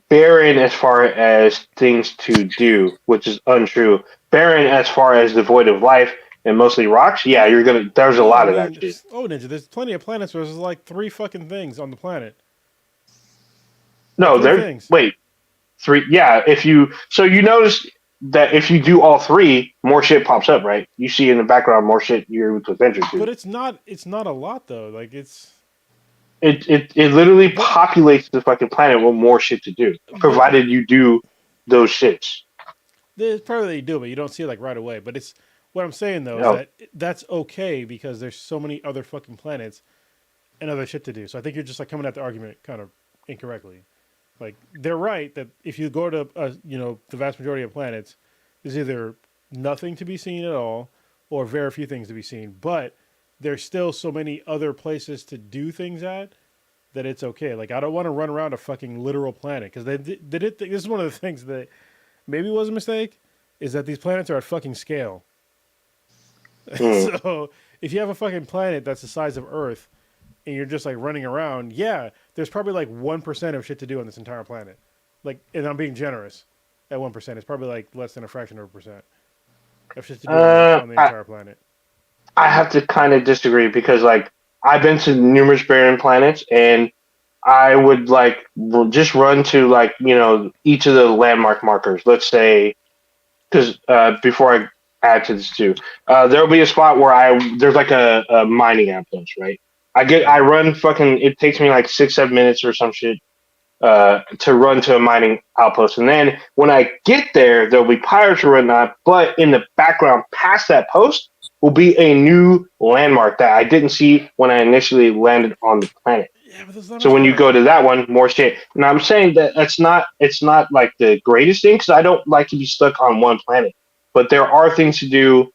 Barren as far as things to do, which is untrue. Barren as far as devoid of life and mostly rocks. Yeah, you're gonna. There's a No, I lot of that mean, shit. oh ninja, there's plenty of planets where there's like three fucking things on the planet. Like No, three there. things. Wait, three. Yeah, if you you notice that if you do all three, more shit pops up, right? You see in the background more shit you're able to venture to. But it's not. It's not a lot though. Like it's. It literally But populates the fucking planet with more shit to do, but provided you do those shits. there's probably you do, but you don't see it like right away. But it's what I'm saying though is No. that that's okay because there's so many other fucking planets and other shit to do. So I think you're just like coming at the argument kind of incorrectly. Like they're right that if you go to the vast majority of planets, there's either nothing to be seen at all or very few things to be seen. But there's still so many other places to do things at that it's okay. Like I don't want to run around a fucking literal planet because they did. This is one of the things that maybe was a mistake is that these planets are at fucking scale. Mm. So if you have a fucking planet that's the size of Earth and you're just like running around, yeah, there's probably like 1% of shit to do on this entire planet. Like, and I'm being generous at 1%. It's probably like less than a fraction of a percent of shit to do on the I entire planet. I have to kind of disagree because like I've been to numerous barren planets and I would like just run to like each of the landmark markers. Let's say because before I add to this too, there'll be a spot where there's like a mining outpost, right? I Mm-hmm. run fucking. It takes me like 6 7 minutes or some shit to run to a mining outpost. And then when I get there, there'll be pirates or whatnot. But in the background, past that post, will be a new landmark that I didn't see when I initially landed on the planet. Yeah, but there's not So much when you there. go to that one, more shit. And I'm saying that it's not like the greatest thing because I don't like to be stuck on one planet. But there are things to do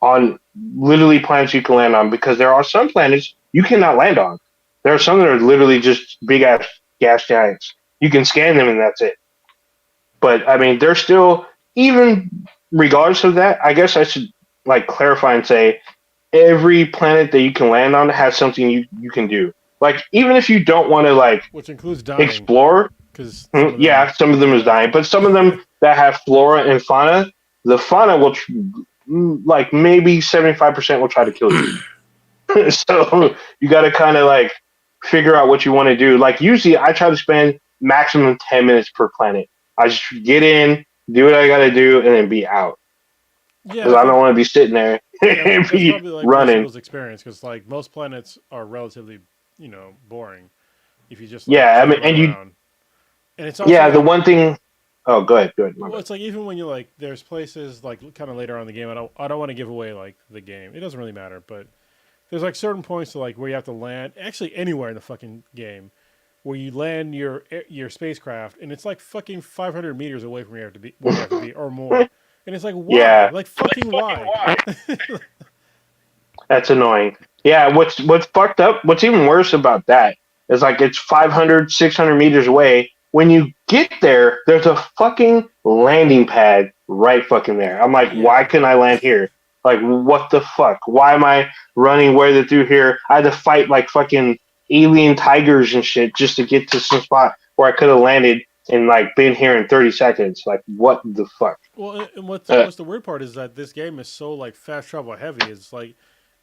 on literally planets you can land on because there are some planets you cannot land on. There are some that are literally just big ass gas giants. You can scan them and that's it. But I mean, they're still even regardless of that. I guess I should like clarify and say every planet that you can land on has something you can do. Like even if you don't want to like Which includes dying, explore, because some of them yeah, some of them is die. dying, but some of them that have flora and fauna, the fauna will like maybe 75% will try to kill you. So you got to kind of like figure out what you want to do. Like usually, I try to spend maximum 10 minutes per planet. I just get in, do what I got to do, and then be out Yeah, because I I don't think want to be sitting there and that's be probably like most running. people's experience because like most planets are relatively, boring if you just like Yeah, I have to mean, run and you, around. And it's also yeah, the like, one thing. Oh, go ahead, my well, bad. it's like even when you like, there's places like kind of later on in the game. I don't want to give away like the game. It doesn't really matter, but there's like certain points to like where you have to land. Actually, anywhere in the fucking game where you land your spacecraft, and it's like fucking 500 meters away from where you have to be, or more. And it's like, why? Yeah, Like fucking why? that's annoying. Yeah, what's fucked up? What's even worse about that is like it's 500, 600 meters away. When you get there, there's a fucking landing pad right fucking there. I'm like, why Yeah. couldn't I land here? Like, what the fuck? Why am I running way through here? I had to fight like fucking alien tigers and shit just to get to some spot where I could have landed and like been here in 30 seconds. Like, what the fuck? Well, and what's Uh, what's the weird part is that this game is so like fast travel heavy. It's like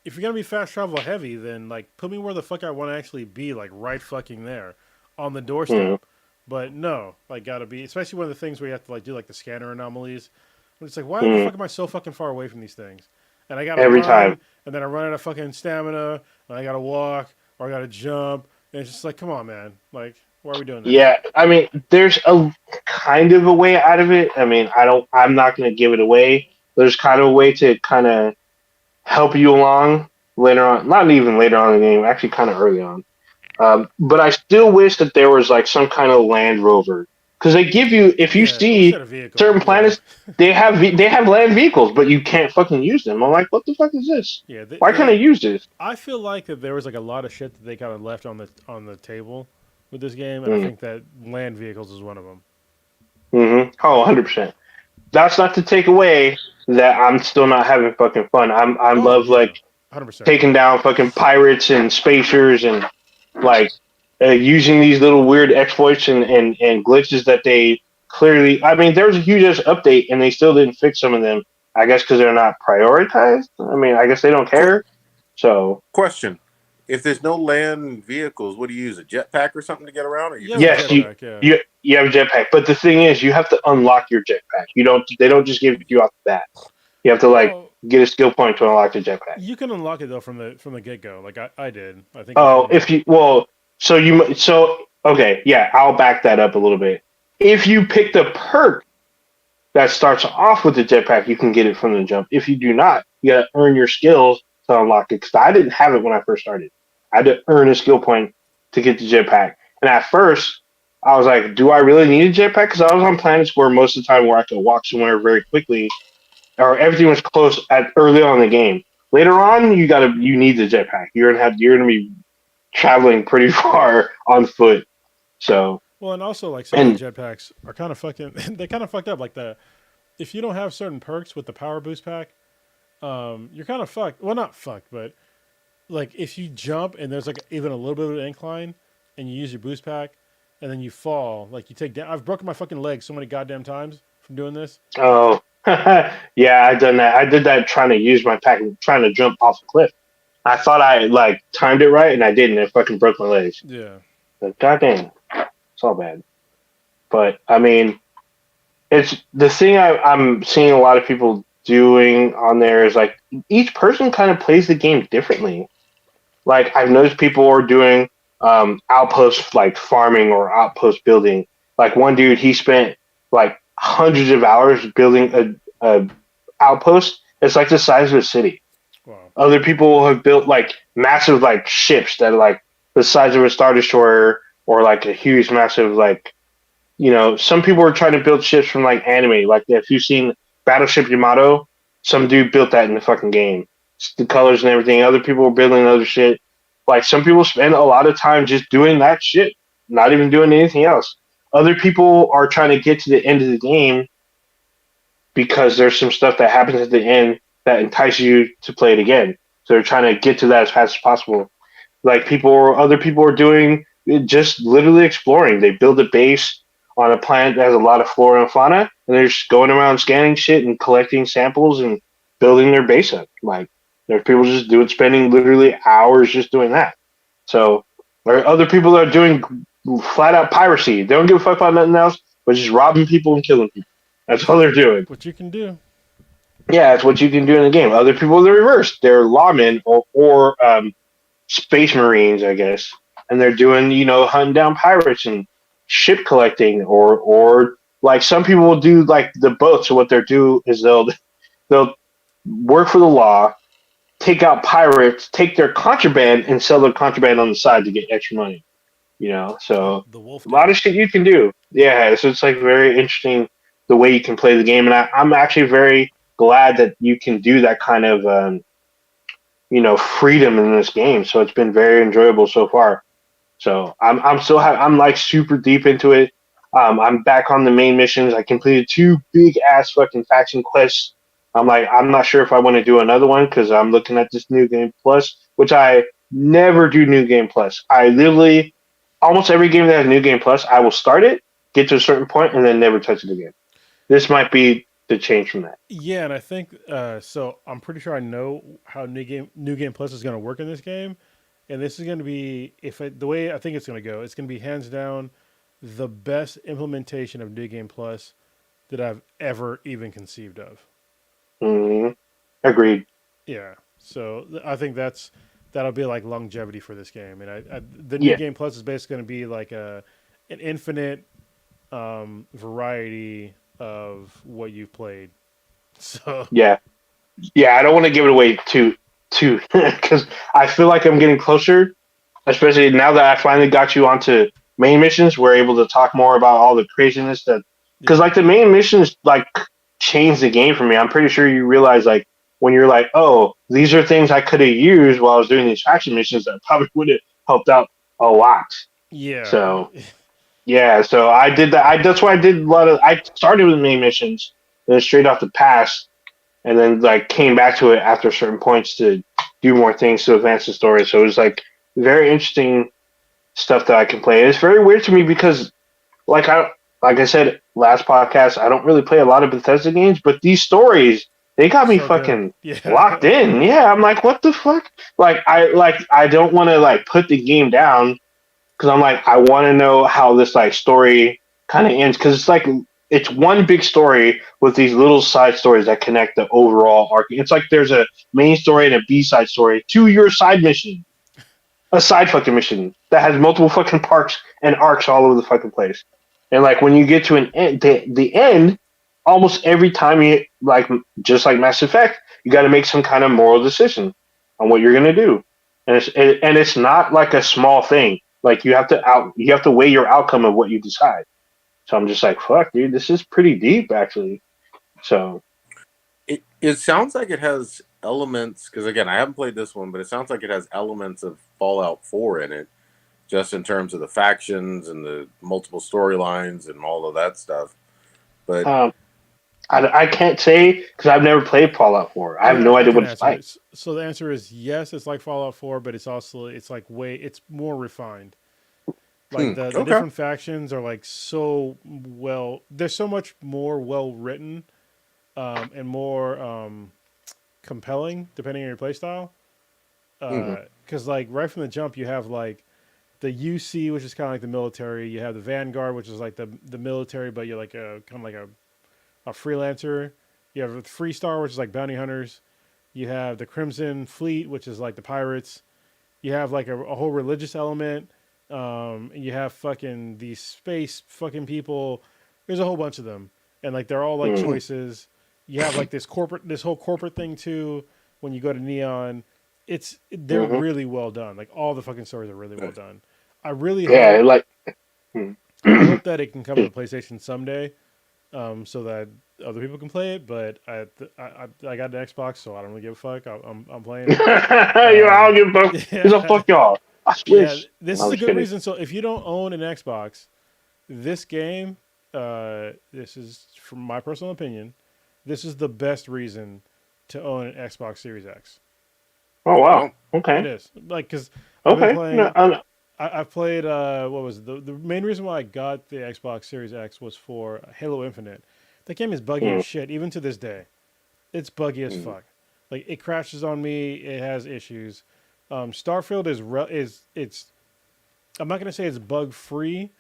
if you're gonna be fast travel heavy, then like put me where the fuck I want to actually be, like right fucking there, on the mm, doorstep. But no, like gotta be, especially one of the things where you have to like do like the scanner anomalies. But it's like, why the mm, fuck am I so fucking far away from these things? And I gotta every time. run, and then I run out of fucking stamina, and I gotta walk, or I gotta jump, and it's just like, come on, man, like why are we doing this? Yeah, I mean, there's a kind of a way out of it. I mean, I'm not going to give it away. There's kind of a way to kind of help you along later on, not even later on in the game, actually kind of early on. But I still wish that there was like some kind of Land Rover because they give you, if you Yeah, or set see a vehicle. certain Yeah, planets, they have land vehicles, but you can't fucking use them. I'm like, what the fuck is this? yeah. Why can't I use this? I feel like that there was like a lot of shit that they kind of left on the table with this game, and I Mm, think that land vehicles is one of them. mm-hmm. Oh, 100%. That's not to take away that I'm still not having fucking fun. I Oh love yeah, like 100%. taking down fucking pirates and spacers and like using these little weird exploits and glitches that they clearly. I mean, there was a huge ass update and they still didn't fix some of them. I guess because they're not prioritized. I mean, I guess they don't Qu- care. So question: if there's no land vehicles, what do you use? A jetpack or something to get around, or you You have a just yes, go? jetpack, yeah. you have a jetpack, but the thing is, you have to unlock your jetpack. You don't. They don't just give it to you off the bat. You have to like Well, get a skill point to unlock the jetpack. you can unlock it though from the get go. Like I did. I think it was Oh, from if like you okay, yeah, I'll back that up a little bit. If you pick the perk that starts off with the jetpack, you can get it from the jump. If you do not, you gotta earn your skills to unlock it. Because I didn't have it when I first started. I had to earn a skill point to get the jetpack. And at first, I was like, "Do I really need a jetpack?" Because I was on planets where most of the time where I could walk somewhere very quickly, or everything was close at early on in the game. Later on, you need the jetpack. You're gonna be traveling pretty far on foot. So well, and also like some of and the jetpacks are kind of fucking. They kind of fucked up. Like the if you don't have certain perks with the power boost pack, you're kind of fucked. Well, not fucked, but like if you jump and there's like even a little bit of an incline, and you use your boost pack, and then you fall, like you take down. I've broken my fucking leg so many goddamn times from doing this. oh yeah, I done that. I did that trying to use my pack, trying to jump off a cliff. I thought I like timed it right, and I didn't. It fucking broke my legs. Yeah. But goddamn, it's all bad. But I mean, it's the thing I'm seeing a lot of people doing on there is like each person kind of plays the game differently. Like I've noticed people are doing outpost like farming or outpost building. Like one dude, he spent like hundreds of hours building a outpost. It's like the size of a city. Wow. Other people have built like massive like ships that are like the size of a star destroyer or like a huge massive like some people are trying to build ships from like anime. Like if you've seen Battleship Yamato, some dude built that in the fucking game. The colors and everything. Other people are building other shit. Like some people spend a lot of time just doing that shit, not even doing anything else. Other people are trying to get to the end of the game because there's some stuff that happens at the end that entices you to play it again. So they're trying to get to that as fast as possible. Like other people are doing just literally exploring. They build a base on a planet that has a lot of flora and fauna, and they're just going around scanning shit and collecting samples and building their base up. Like There's people just spending literally hours just doing that. So there are other people that are doing flat out piracy. They don't give a fuck about nothing else, but just robbing people and killing people. That's all they're doing. What you can do. Yeah, that's what you can do in the game. Other people are the reverse. They're lawmen or space marines, I guess, and they're doing hunting down pirates and ship collecting, or like some people will do like the boat. So what they'll do is they'll work for the law, take out pirates, take their contraband, and sell their contraband on the side to get extra money. So The Wolf a lot of Den. shit you can do. Yeah, so it's like very interesting the way you can play the game, and I'm actually very glad that you can do that kind of freedom in this game. So it's been very enjoyable so far. So I'm still I'm like super deep into it. I'm back on the main missions. I completed two big ass fucking faction quests. I'm not sure if I want to do another one because I'm looking at this new game plus, which I never do new game plus. I literally almost every game that has new game plus, I will start it, get to a certain point, and then never touch it again. This might be the change from that. Yeah, and I think so. I'm pretty sure I know how New Game Plus is going to work in this game, and this is going to be the way I think it's going to go. It's going to be hands down the best implementation of New Game Plus that I've ever even conceived of. Mm-hmm. Agreed. Yeah, so I think that'll be like longevity for this game, and the New Yeah. Game Plus is basically going to be like an infinite variety of what you've played. So Yeah. Yeah, I don't want to give it away too because I feel like I'm getting closer, especially now that I finally got you onto main missions. We're able to talk more about all the craziness that because yeah, like the main missions like change the game for me. I'm pretty sure you realize like when you're like, oh, these are things I could have used while I was doing these faction missions that probably would have helped out a lot. yeah. So yeah, so I did that. That's why I did a lot of. I started with main missions, then straight off the pass, and then like came back to it after certain points to do more things to advance the story. So it was like very interesting stuff that I can play. And it's very weird to me because like I said last podcast, I don't really play a lot of Bethesda games, but these stories they got me So good. fucking locked Yeah. in. Yeah, I'm like, what the fuck? I don't want to like put the game down because I'm like I want to know how this like story kind of ends because it's like it's one big story with these little side stories that connect the overall arc. It's like there's a main story and a B side story to your side mission, a side fucking mission that has multiple fucking parks and arcs all over the fucking place. And like when you get to an end, the end, almost every time you like just like Mass Effect, you got to make some kind of moral decision on what you're gonna do, and it's not like a small thing. Like you have to weigh your outcome of what you decide. So I'm just like, fuck, dude, this is pretty deep actually. So It sounds like it has elements because again, I haven't played this one, but it sounds like it has elements of Fallout 4 in it, just in terms of the factions and the multiple storylines and all of that stuff. But um, I can't say because I've never played Fallout 4. I have Yeah, no I idea can what it's answer like. it. So the answer is yes. It's like Fallout 4, but it's like it's more refined. Like the okay. different factions are like so well. There's so much more well written and more compelling depending on your playstyle. Mm-hmm. Because like right from the jump, you have like the UC, which is kind of like the military. You have the Vanguard, which is like the military, but you're like a kind of like a freelancer. You have the Free Star, which is like bounty hunters. You have the Crimson Fleet, which is like the pirates. You have like a whole religious element. And you have fucking these space fucking people. There's a whole bunch of them, and like they're all like Mm-hmm. choices. You have like this whole corporate thing too. When you go to Neon, they're Mm-hmm. really well done. Like all the fucking stories are really well done. I really Yeah, hope like I hope that it can come to the PlayStation someday, so that other people can play it. But I got an Xbox, so I don't really give a fuck. I'm playing it. I don't give a fuck. He's a Yeah, fuck y'all. I yeah. switch. This is I'm a just good kidding. reason. So if you don't own an Xbox, this game, this is from my personal opinion, this is the best reason to own an Xbox Series X. Oh wow. Well, It Okay. is like because I've been Okay. No, playing. I've played. What was it? The main reason why I got the Xbox Series X was for Halo Infinite. That game is buggy as mm, shit, even to this day. It's buggy as mm, fuck. Like it crashes on me. It has issues. Starfield is it's. I'm not gonna say it's bug free,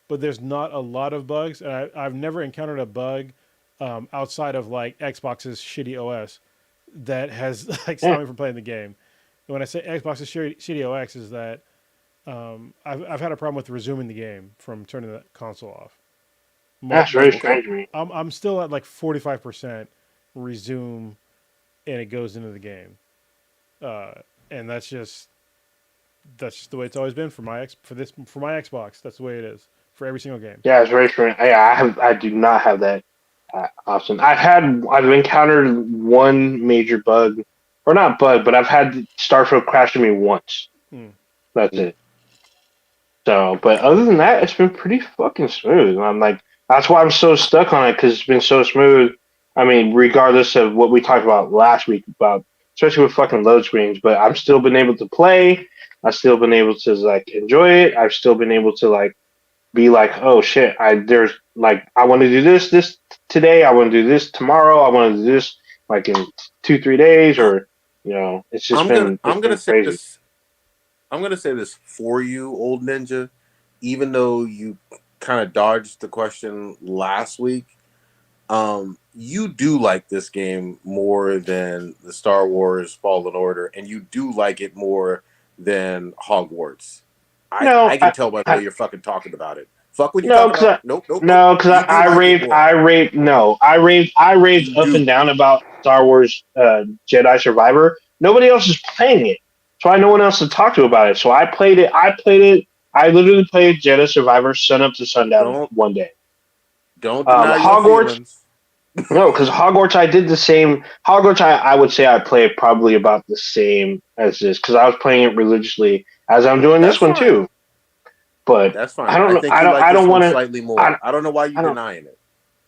but there's not a lot of bugs, and I've never encountered a bug outside of like Xbox's shitty OS that has like Yeah, stopped me from playing the game. And when I say Xbox's shitty OS, is that I've had a problem with resuming the game from turning the console off. that's very Like Okay. strange to me. I'm still at like 45% resume, and it goes into the game, uh, and that's just the way it's always been for my Xbox. That's the way it is for every single game. Yeah, it's very strange. I do not have that option. I've encountered one major bug, or not bug, but I've had Starfield crash on me once. Hmm. That's it. So, but other than that, it's been pretty fucking smooth. And I'm like, that's why I'm so stuck on it because it's been so smooth. I mean, regardless of what we talked about last week about, especially with fucking load screens, but I've still been able to play. I've still been able to like enjoy it. I've still been able to like be like, oh shit, there's like I want to do this today. I want to do this tomorrow. I want to do this like in 2 3 days, I, or it's just I'm gonna been it's I'm gonna been say crazy. this. I'm gonna say this for you, old ninja. Even though you kind of dodged the question last week, you do like this game more than the Star Wars Fallen Order, and you do like it more than Hogwarts. I No, can tell by the way I you're fucking talking about it. Fuck what you no, talking because about. Nope, nope, nope. no, because You do I like it raved, more. no, I raved You up and do. down about Star Wars Jedi Survivor. Nobody else is playing it, so I had no one else to talk to about it. So I played it. I literally played Jedi Survivor sun up to sundown Don't one day. don't deny your Hogwarts, feelings. no, because Hogwarts I did the same. Hogwarts I would say I play it probably about the same as this because I was playing it religiously as I'm doing this That's one fine. too. But That's I fine. don't I know. think you like I this don't one want to. slightly I more. I don't know why you I don't. denying it.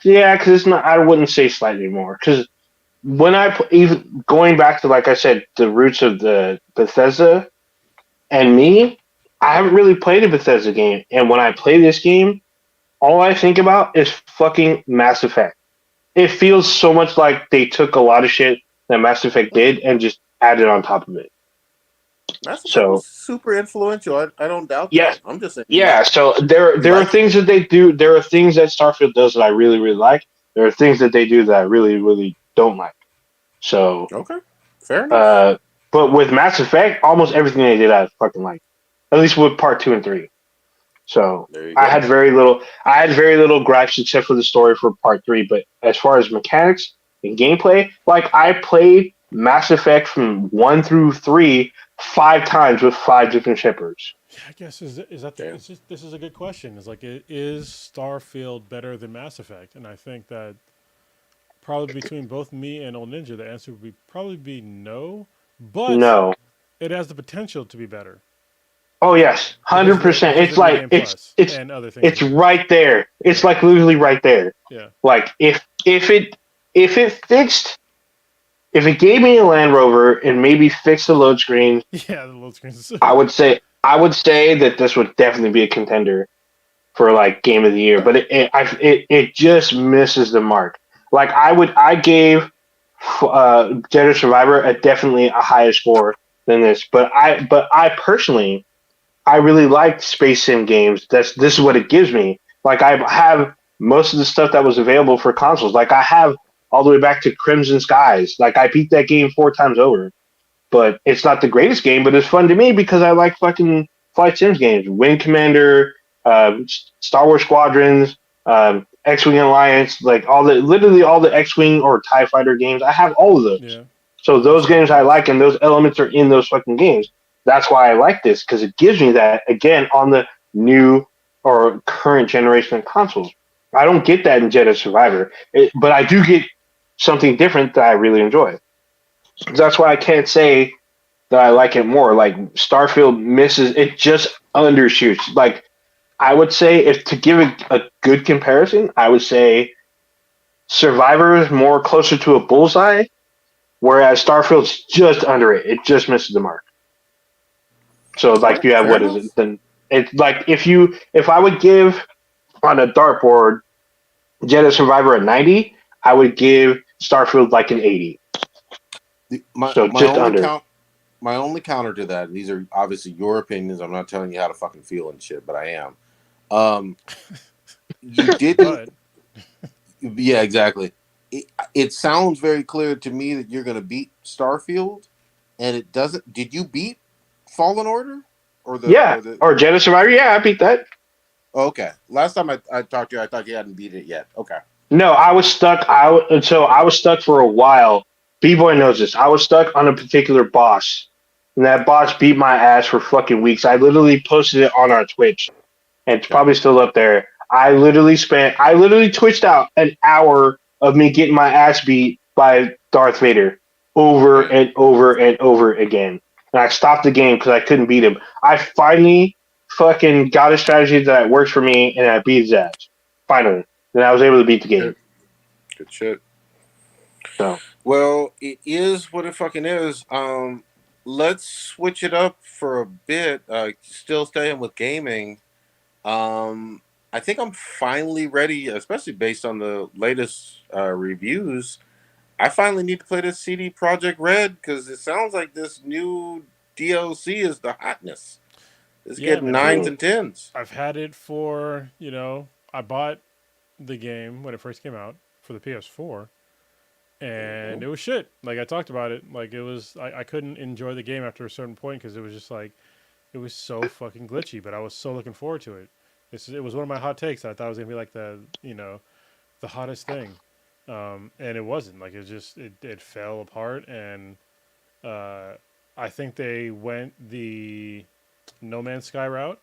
Yeah, because it's not. I wouldn't say slightly more because when even going back to like I said, the roots of the Bethesda and me, I haven't really played a Bethesda game, and when I play this game, all I think about is fucking Mass Effect. It feels so much like they took a lot of shit that Mass Effect did and just added on top of it. Mass Effect was So super influential. I don't doubt that. yes, I'm just saying yeah. So you there are like it. things that they do. There are things that Starfield does that I really really like. There are things that they do that I really really don't like. So, Okay, fair enough. uh, but with Mass Effect, almost everything they did I fucking like. At least with part two and three. So There you go. I had very little gripes except for the story for part three. But as far as mechanics and gameplay, like I played Mass Effect from 1 through 3 5 times with 5 different shippers. Yeah, I guess is that Damn. it's just, this is a good question. It's like is Starfield better than Mass Effect? And I think that probably between both me and Old Ninja, the answer would probably be no, but No. it has the potential to be better Oh yes, because of the 100%. because It's of New like Game Plus and other things it's in it. right there. It's Yeah, like literally right there. yeah, Like if it fixed if it gave me a Land Rover and maybe fixed the load screen, yeah. The load screens. I would say that this would definitely be a contender for like game of the year. Okay. But it just misses the mark. Like I gave Jedi Survivor a definitely a higher score than this. But I personally I really like space sim games. This is what it gives me. Like I have most of the stuff that was available for consoles. Like I have all the way back to Crimson Skies. Like I beat that game 4 times over. But it's not the greatest game, but it's fun to me because I like fucking flight sims games. Wing Commander, Star Wars Squadrons, X-Wing Alliance, like literally all the X-Wing or TIE Fighter games. I have all of those. Yeah, So X those Wing games I Alliance. like, and those elements are in those fucking games. That's why I like this because it gives me that again on the new or current generation of consoles. I don't get that in Jedi Survivor, but I do get something different that I really enjoy. That's why I can't say that I like it more. Like Starfield misses it, just undershoots. Like I would say, if to give a good comparison, I would say Survivor is more closer to a bullseye, whereas Starfield's just under it. It just misses the mark. So Okay, like you have fair what is it? enough. Then it's like if I would give on a dartboard Jedi Survivor a 90, I would give Starfield like an 80. My So my just only under. count my only counter to that, and these are obviously your opinions. I'm not telling you how to fucking feel and shit, but I am. Um, you didn't. But Yeah, exactly. It sounds very clear to me that you're going to beat Starfield, and it doesn't. Did you beat Fallen Order or the Yeah, or the? or Jedi Survivor. Yeah, I beat that. Oh, okay, last time I talked to you, I thought you hadn't beat it yet. Okay, No, I was stuck. So I was stuck for a while. B boy knows this. I was stuck on a particular boss, and that boss beat my ass for fucking weeks. I literally posted it on our Twitch, and it's okay, probably still up there. I literally twitched out an hour of me getting my ass beat by Darth Vader over man. and over and over again. And I stopped the game because I couldn't beat him. I finally fucking got a strategy that works for me, and I beat his ass. Finally. Then I was able to beat the game. Good, good shit. So, Well, it is what it fucking is. Let's switch it up for a bit. Still staying with gaming. Um, I think I'm finally ready, especially based on the latest reviews. I finally need to play this CD Project Red because it sounds like this new DLC is the hotness. It's yeah, getting man, I've nines mm, and tens. I've had it for I bought the game when it first came out for the PS4, Mm-hmm. and it was shit. Like I talked about it, like it was I couldn't enjoy the game after a certain point because it was just like it was so fucking glitchy. But I was so looking forward to it. It was one of my hot takes. I thought it was gonna be like the hottest thing, and it wasn't. Like it fell apart, and uh, I think they went the No Man's Sky route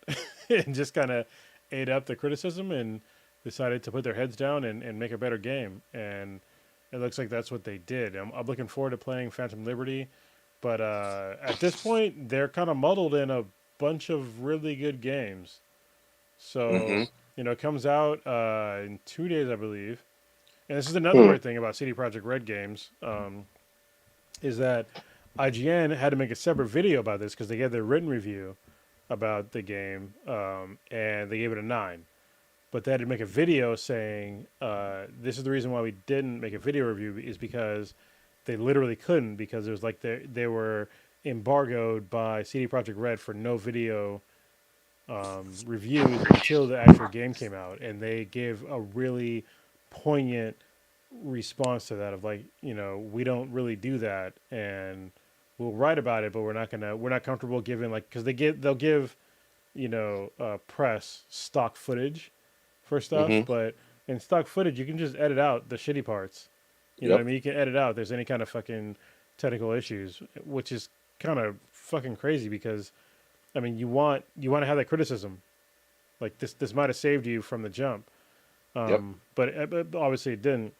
and just kind of ate up the criticism and decided to put their heads down and make a better game. And it looks like that's what they did. I'm looking forward to playing Phantom Liberty, but at this point, they're kind of muddled in a bunch of really good games. Mm-hmm. So, it comes out in 2 days, I believe. And this is another mm, weird thing about CD Projekt Red games, is that IGN had to make a separate video about this because they gave their written review about the game, and they gave it a 9. But they had to make a video saying this is the reason why we didn't make a video review is because they literally couldn't because it was like they were embargoed by CD Projekt Red for no video reviews until the actual game came out, and they gave a really poignant response to that of like we don't really do that, and we'll write about it, but we're not comfortable giving like because they'll give press stock footage for stuff, Mm-hmm. but in stock footage you can just edit out the shitty parts. You know what I Yep. mean? You can edit out if there's any kind of fucking technical issues, which is kind of fucking crazy because I mean you want to have that criticism. Like this might have saved you from the jump, Yep. but obviously it didn't.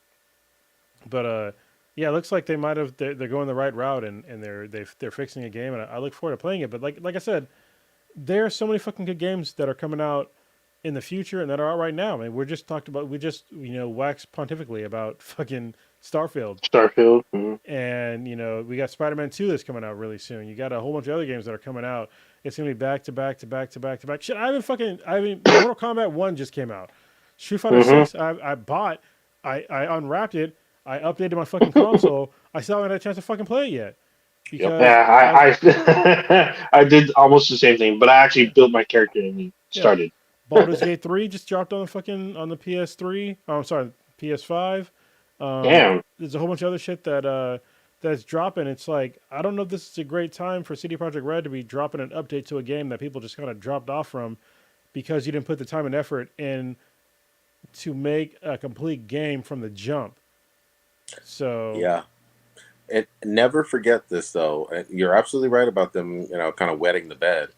But yeah, it looks like they might have they're going the right route and they're fixing a game and I look forward to playing it. But like I said, there are so many fucking good games that are coming out in the future and that are out right now. I mean, we just waxed pontifically about fucking Starfield, Starfield. Mm, and we got Spider-Man 2 that's coming out really soon. You got a whole bunch of other games that are coming out. It's gonna be back to back to back to back to back. Shit, I haven't Mortal Kombat 1 just came out. Street Fighter mm-hmm. 6 I bought. I unwrapped it. I updated my fucking console. I still haven't had a chance to fucking play it yet Yep. because Yeah, I've I I did almost the same thing, but I actually yeah built my character and yeah. started. Baldur's Gate 3 just dropped on the fucking on the PS3. Oh, I'm sorry, PS5. Damn. There's a whole bunch of other shit that's dropping. It's like I don't know if this is a great time for CD Projekt Red to be dropping an update to a game that people just kind of dropped off from because you didn't put the time and effort in to make a complete game from the jump. So Yeah. And never forget this though. You're absolutely right about them, kind of wetting the bed.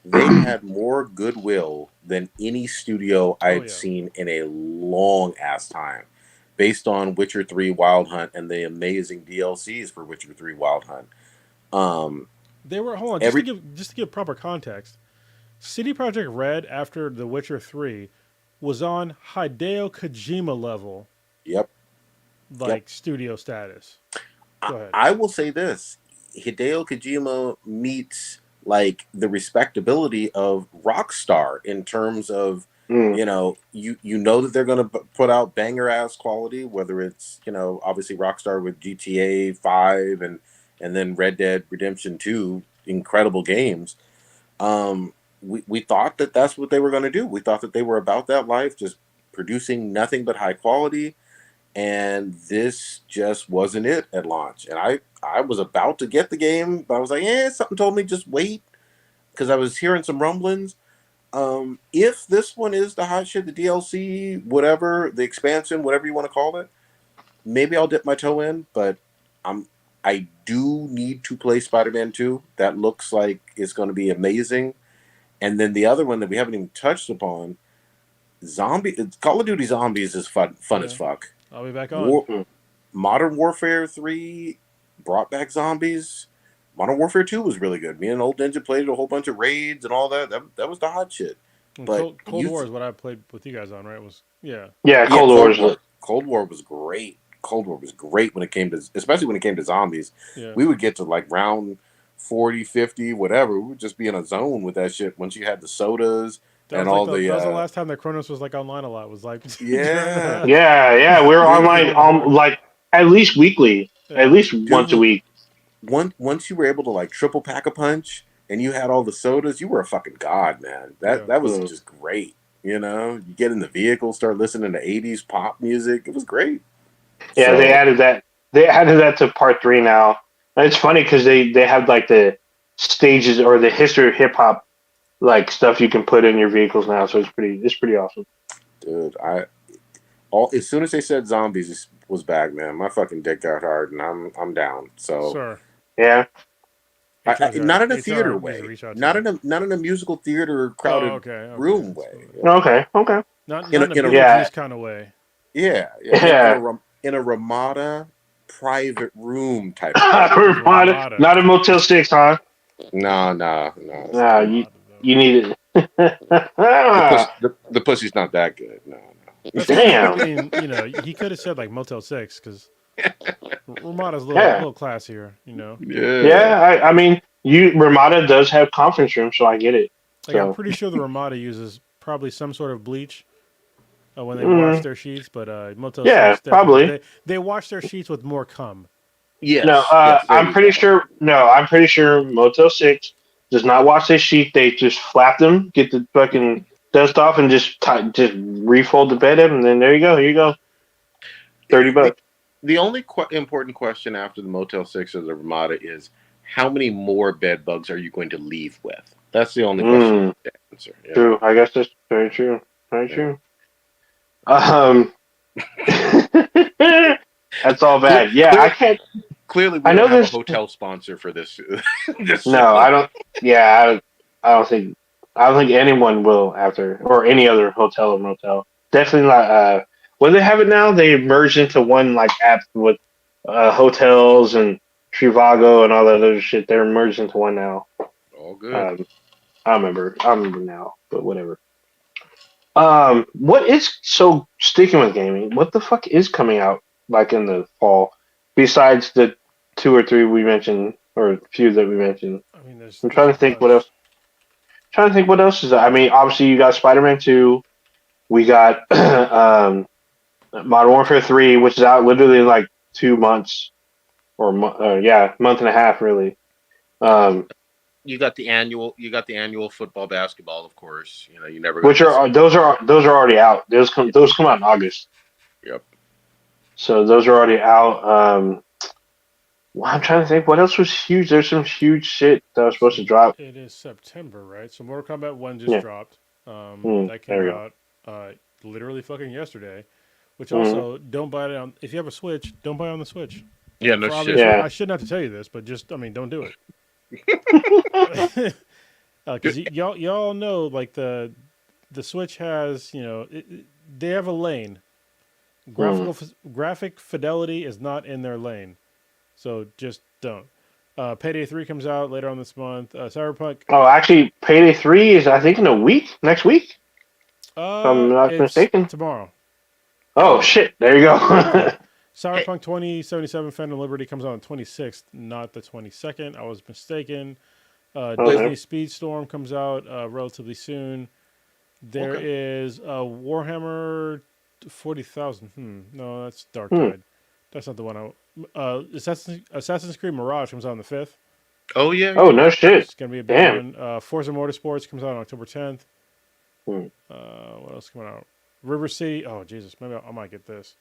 They've had more goodwill than any studio oh I'd yeah, seen in a long ass time, based on Witcher 3 Wild Hunt and the amazing DLCs for Witcher 3 Wild Hunt. Um, they were hold on every just to give proper context. CD Projekt Red after The Witcher 3 was on Hideo Kojima level, Yep, yep. like studio status. I, Go ahead. I will say this: Hideo Kojima meets like the respectability of Rockstar in terms of Mm, you know that they're going to put out banger ass quality, whether it's obviously Rockstar with GTA 5 and and then Red Dead Redemption 2, incredible games. We thought that that's what they were going to do. We thought that they were about that life, just producing nothing but high quality. And this just wasn't it at launch. And I was about to get the game, but I was like, something told me just wait because I was hearing some rumblings. If this one is the hot shit, the DLC, whatever, the expansion, whatever you want to call it, maybe I'll dip my toe in. But I'm I do need to play Spider-Man 2. That looks like it's going to be amazing. And then the other one that we haven't even touched upon, Call of Duty Zombies is fun as Yeah, fuck. I'll be back on. War, Modern Warfare 3 brought back zombies. Modern Warfare 2 was really good. Me and Old Ninja played a whole bunch of raids and all that. That was the hot shit. And But Cold War is what I played with you guys on, right? Was yeah, Yeah, yeah, Cold Cold War's War. Cold War was great. Cold War was great when it came to, especially when it came to zombies. yeah. We would get to like round 40, 50, whatever. We would just be in a zone with that shit once you had the sodas That and was like all the the, that was the last time that Kronos was like online a lot. Was like during yeah. Yeah, we're online Dude, during horde. like at least weekly, at Yeah, least once a dude, week. once you were able to like triple pack a punch and you had all the sodas, you were a fucking god, man. That yeah. that was Mm. just great. You get in the vehicle, start listening to 80s pop music. It was great. Yeah, they So added that. They added that to part three now. And it's funny because they have like the stages or the history of hip hop like stuff you can put in your vehicles now. So it's pretty awesome. dude, I all as soon as they said zombies was back, man, my fucking dick got hard and I'm down. So Sir, Yeah, HR not in a theater HR needs to way. reach out to Not me. in a musical theater Oh, crowded okay, okay. room way. So okay, okay. not in a In a Yeah, Beetlejuice kind of way. Yeah, yeah. in a Ramada private room type of way. Ramada. Not a Motel 6, huh? No, no, no. It's Nah, you Ramada though. you need it. The pussy's not that good. No, no. That's fine. I Damn. mean, he could have said like Motel 6 because Ramada's a Yeah, little classier. Yeah. yeah. I mean, Ramada does have conference rooms, so I get it. Like I'm So, pretty sure the Ramada uses probably some sort of bleach when they wash mm, their sheets, but Motel yeah, 6 definitely probably. they wash their sheets with more cum. No, Yes. Yes. There I'm you pretty go. sure. No, I'm pretty sure Motel 6 does not wash their sheet. They just flap them, get the fucking dust off, and just refold the bed up, and then there you go. Here you go. $30 The bucks. the only important question after the Motel 6 or the Ramada is how many more bed bugs are you going to leave with? That's the only question you Mm, have to answer. true. I guess that's very true. Very Yeah. true. Um, that's all Cle- bad. Yeah, I clear, can't. Clearly, we I don't know have a this. hotel sponsor for this this No, show. I don't. Yeah, I don't think. I don't think anyone will after or any other hotel or motel. Definitely not. Where they have it now, they merged into one like app with hotels and Trivago and all that other shit. They're merged into one now. All good. Um, I remember. I remember now, but whatever. What is so sticking with gaming? What the fuck is coming out like in the fall besides the two or three we mentioned or a few that we mentioned? I mean, there's I'm there's trying a to think what else. bunch. Trying to think what else is that. I mean, obviously you got Spider-Man 2. We got Modern Warfare 3, which is out literally in like 2 months yeah, month and a half really. Um, You got the annual football basketball, of course. You're never going to which miss it. are those are already out. Those come out in August, Yep. so those are already out. Well, I'm trying to think what else was huge. There's some huge shit that was supposed to drop. It is September, right? So Mortal Kombat 1 just Yeah, dropped. That there came we go. out literally fucking yesterday. Which Mm, also, don't buy it on. If you have a Switch, don't buy it on the Switch. Yeah, no For obvious shit. reasons. yeah. I shouldn't have to tell you this, but just, I mean, don't do it. Because y'all know, like, the Switch has, they have a lane. Mm. Graphic fidelity is not in their lane. So just don't. Payday 3 comes out later on this month. Cyberpunk, Oh, actually, Payday 3 is I think in a week, next week, if I'm not it's mistaken. tomorrow. Oh shit! There you Yeah. go. Hey, Cyberpunk 2077 Phantom Liberty comes out on the 26th, not the 22nd. I was mistaken. wait. Okay. Disney Speedstorm comes out relatively soon. There Okay. is Warhammer 40,000. No, that's Dark Hmm. Tide. That's not the one I. Assassin's Creed Mirage comes out on the 5th. Oh yeah, Oh yeah. no shit. It's gonna be a big Damn. one. Forza Motorsports comes out on October 10th. Hmm. What else coming out? River City. Oh Jesus, maybe I might get this.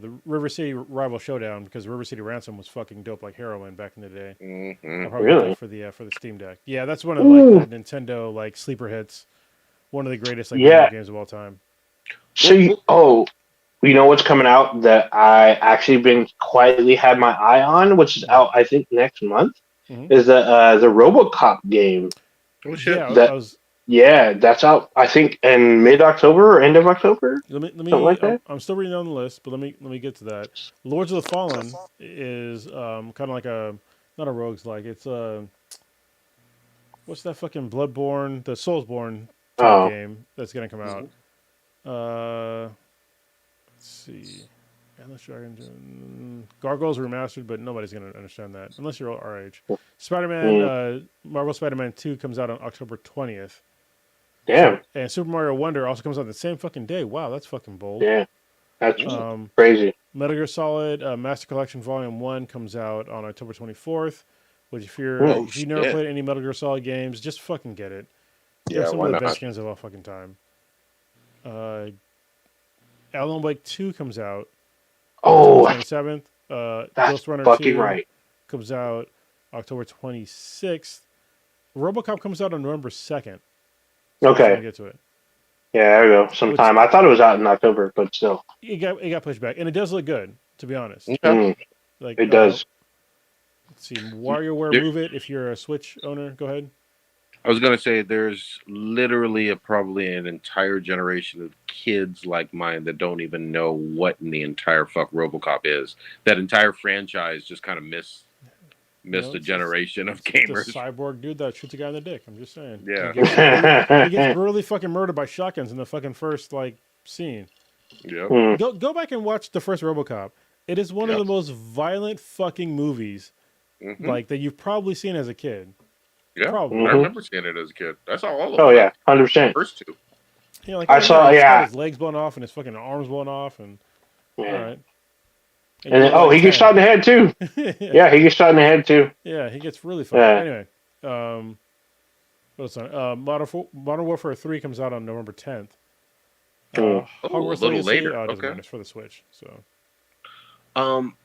The River City Rival Showdown because River City Ransom was fucking dope like heroin back in the day. Mm-hmm. I'll probably get that Really? for the Steam Deck. Yeah, that's one of like Ooh. the Nintendo like sleeper hits. One of the greatest like video Yeah. games of all time. So you know what's coming out that I actually been quietly had my eye on, which is Mm-hmm. out I think next month, Mm-hmm. is the RoboCop game. Oh shit. Yeah, I That was. yeah, that's out I think in mid October or end of October, Let something me. like that. I'm still reading on the list, but let me get to that. Lords of the Fallen is kind of like a not a rogues like it's what's that fucking Bloodborne the Soulsborne type Oh game that's gonna come out. Mhm. Let's see. Endless Dragon Gargoyles remastered, but nobody's gonna understand that unless you're our age. Spider-Man, mm, Marvel Spider-Man 2 comes out on October 20th. So damn, and Super Mario Wonder also comes out the same fucking day. Wow, that's fucking bold. yeah, that's Mm. crazy. Metal Gear Solid Master Collection Volume 1 comes out on October 24th. Which Oh if you never shit. played any Metal Gear Solid games, just fucking get it. They're Yeah, some why of the not? best games of all fucking time. Uh, Alan Wake 2 comes out October Oh, 27th. that's Ghost Runner fucking 2 right. comes out October 26th. RoboCop comes out on November 2nd. So that's when Okay, we get to it. yeah, there you go. Which Sometime I thought it was out in October, but still, it got pushed back, and it does look good, to be honest. Okay. mm, Like, it does. let's see, WarioWare There, Move It. If you're a Switch owner, go ahead. I was gonna say there's literally probably an entire generation of kids like mine that don't even know what in the entire fuck RoboCop is. That entire franchise just kind of You know, missed a generation of it's the gamers. cyborg dude that shoots a guy in the dick. I'm just saying. Yeah. He gets brutally fucking murdered by shotguns in the fucking first like scene. Yep. Mm, Go back and watch the first RoboCop. It is one of Yep. the most violent fucking movies Mm-hmm. like that you've probably seen as a kid. Yeah. I Probably. hmm. remember seeing it as a kid. I saw all of Oh them. yeah, 100%. First two. You know, like, I oh yeah, saw, he just got yeah, his legs blown off and his fucking arms blown off and all yeah. right. And And you're then, oh, like he gets shot 10. in the head too. yeah. Yeah, he gets shot in the head too. Yeah, he gets really fucked up. Yeah. Anyway, what else on? Modern Warfare 3 comes out on November 10th. Mm. Oh, a Hogwarts little Legacy, later. it doesn't Okay. matter. It's for the Switch. So Um,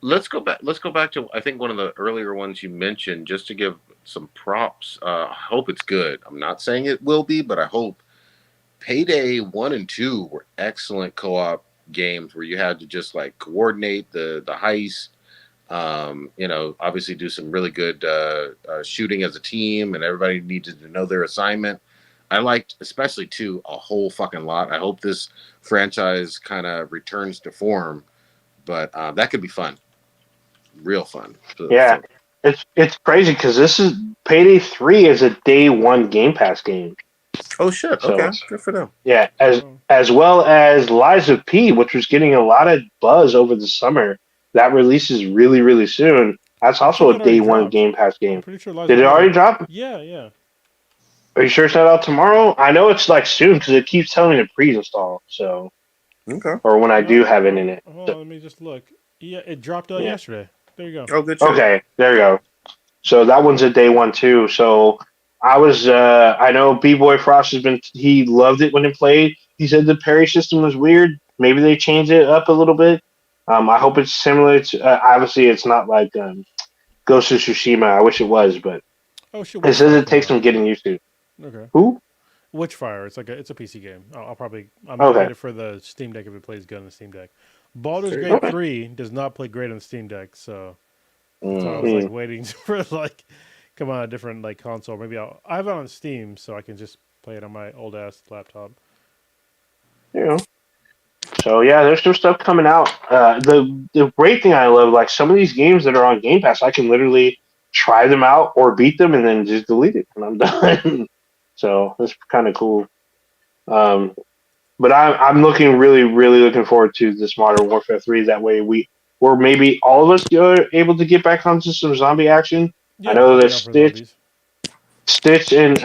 let's go back. Let's go back to I think one of the earlier ones you mentioned, just to give some props. I hope it's good. I'm not saying it will be, but I hope. Payday 1 and 2 were excellent co-op games where you had to just like coordinate the heist. Obviously do some really good shooting as a team, and everybody needed to know their assignment. I liked, especially two, a whole fucking lot. I hope this franchise kind of returns to form, but that could be fun, real fun. Yeah, it's crazy because this is Payday 3 is a day one Game Pass game. Oh shit! Okay, So good for them. yeah, oh, as well as Lies of P, which was getting a lot of buzz over the summer. That releases really soon. That's I think also a it already day one dropped. Game Pass I'm game. pretty sure Lies Did of it P already already. drop? Yeah, yeah. Are you sure it's not out tomorrow? I know it's like soon because it keeps telling me to pre-install. So, Okay. or when I do have it in it. Hold So, on, let me just look. Yeah, it dropped yeah. yesterday. There you go. Oh, good shit. Okay, there you go. So that one's a day one too. So I know B Boy Frost has been he loved it when it played. He said the parry system was weird. Maybe they changed it up a little bit. I hope it's similar to obviously it's not like Ghost of Tsushima. I wish it was, but Oh shit, it says Witchfire it came takes out. some getting used to. Okay. Who? Witchfire. It's a PC game. I might Okay. get it for the Steam Deck if it plays good on the Steam Deck. Baldur's There you Gate go. Okay. 3 does not play great on the Steam Deck, so that's why I was Mm. like Mm, waiting for like come on a different like console. Maybe I have it on Steam so I can just play it on my old ass laptop. you know. So yeah, there's some stuff coming out. The great thing I love, like some of these games that are on Game Pass, I can literally try them out or beat them and then just delete it and I'm done. So that's kind of cool. Um, but I'm looking really looking forward to this Modern Warfare 3. That way or maybe all of us are able to get back onto some zombie action. I Yeah, I'll know be that down for zombies. Stitch and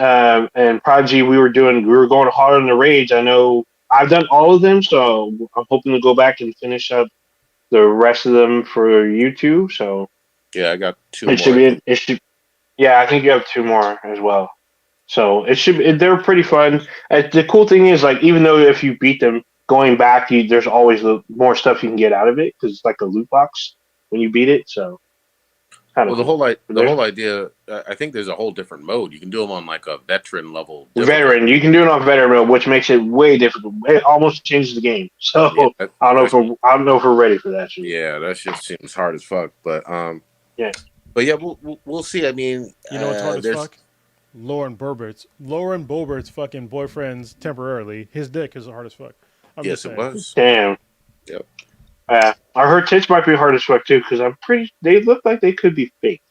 Prodigy, we were going hard on the raids. I know I've done all of them, so I'm hoping to go back and finish up the rest of them for you two. So Yeah, I got two it should more, I be think. it should. Yeah, I think you have two more as well. So it should. They're pretty fun. The cool thing is, like, even though if you beat them, going back, there's always more stuff you can get out of it because it's like a loot box when you beat it. So kind of Well, cool. the There's whole idea, I think there's a whole different mode. You can do them on like a veteran level difficulty. veteran. You can do it on veteran mode, which makes it way difficult. It almost changes the game. So Yeah, I don't know if that's I don't know if we're ready for that shit. yeah, that shit seems hard as fuck. Yeah. But yeah, we'll see. I mean, You know what's hard as there's fuck? Lauren Boebert's fucking boyfriend's temporarily. His dick is hard as fuck. I'm just yes, it saying. was. Damn. Yep. I heard tits might be hard as fuck too because I'm pretty. They look like they could be fake.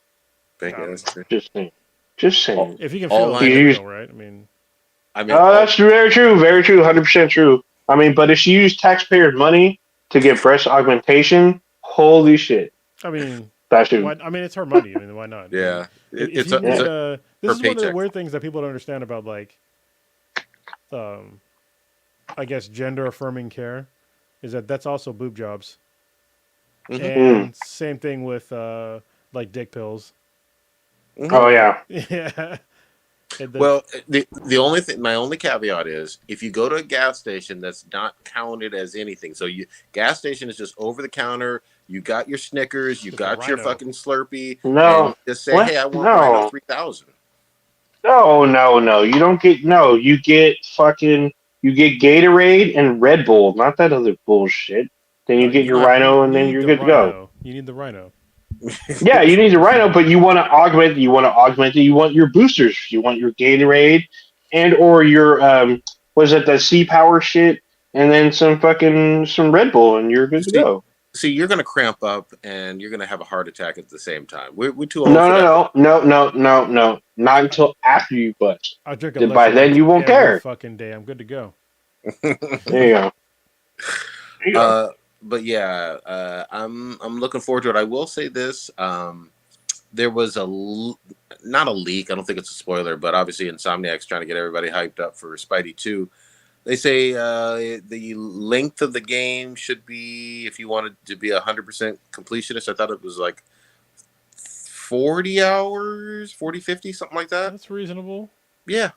Thank I you. don't That's know. true. Just saying. Just All, saying. If you can all feel it, You you line. can use. feel, right? I mean, I mean, Oh, all that's very true. Very true. 100% true. I mean, but if you use taxpayers' money to get breast augmentation, holy shit, I mean, that should. why? I mean, it's her money. I mean, why not? I mean, yeah. if It's you a can it's get a Yeah. a, this her is one of the paycheck. weird things that people don't understand about like, um, I guess gender affirming care, is that that's also boob jobs, Hmm. Mm. and same thing with like dick pills. Hmm. Oh yeah. Yeah, and the Well, the only thing, my only caveat is if you go to a gas station that's not counted as anything. So you gas station is just over the counter. You got your Snickers, you just a got your rhino. fucking Slurpee, and No. you just say, What? "Hey, I want Rhino No. 3000." No. No. No. You don't get. No. You get fucking. You get Gatorade and Red Bull, not that other bullshit. Then No, you get you your Not you Rhino, and then need you're the good to go. rhino. You need the rhino. Yeah, you need the Rhino, but you want to augment. You want to augment it. You want your boosters. You want your Gatorade, and or your was it the Sea Power shit, and then some Red Bull, and you're good to see, go. see, you're gonna cramp up and you're gonna have a heart attack at the same time. We're too old No, for no, that. no, no, no, no, no. Not until after you bust. I drink Then by then electrolytes you won't every care. fucking day. I'm good to go. There you go. There you go. uh, but yeah, I'm looking forward to it. I will say this. There was not a leak. I don't think it's a spoiler, but obviously Insomniac's trying to get everybody hyped up for Spidey 2. They say the length of the game should be, if you wanted to be 100% completionist, I thought it was like 40 hours, 40, 50, something like that. That's reasonable. Yeah,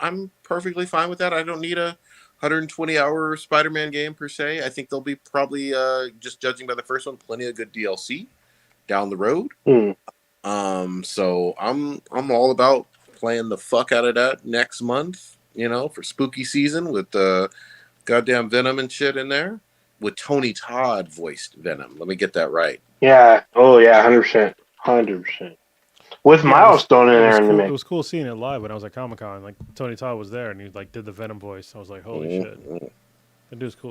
I'm perfectly fine with that. I don't need a 120-hour Spider-Man game per se. I think they'll be probably, just judging by the first one, plenty of good DLC down the road. Hmm. So I'm all about playing the fuck out of that next month, for spooky season with goddamn Venom and shit in there. With Tony Todd voiced Venom. Let me get that right. Yeah. Oh yeah. 100%. 100%. With Yeah, it was Milestone in it there was in the cool. It mix. was cool seeing it live when I was at Comic Con. Like Tony Todd was there and he like did the Venom voice. I was like, holy shit, Mhm. that dude's cool as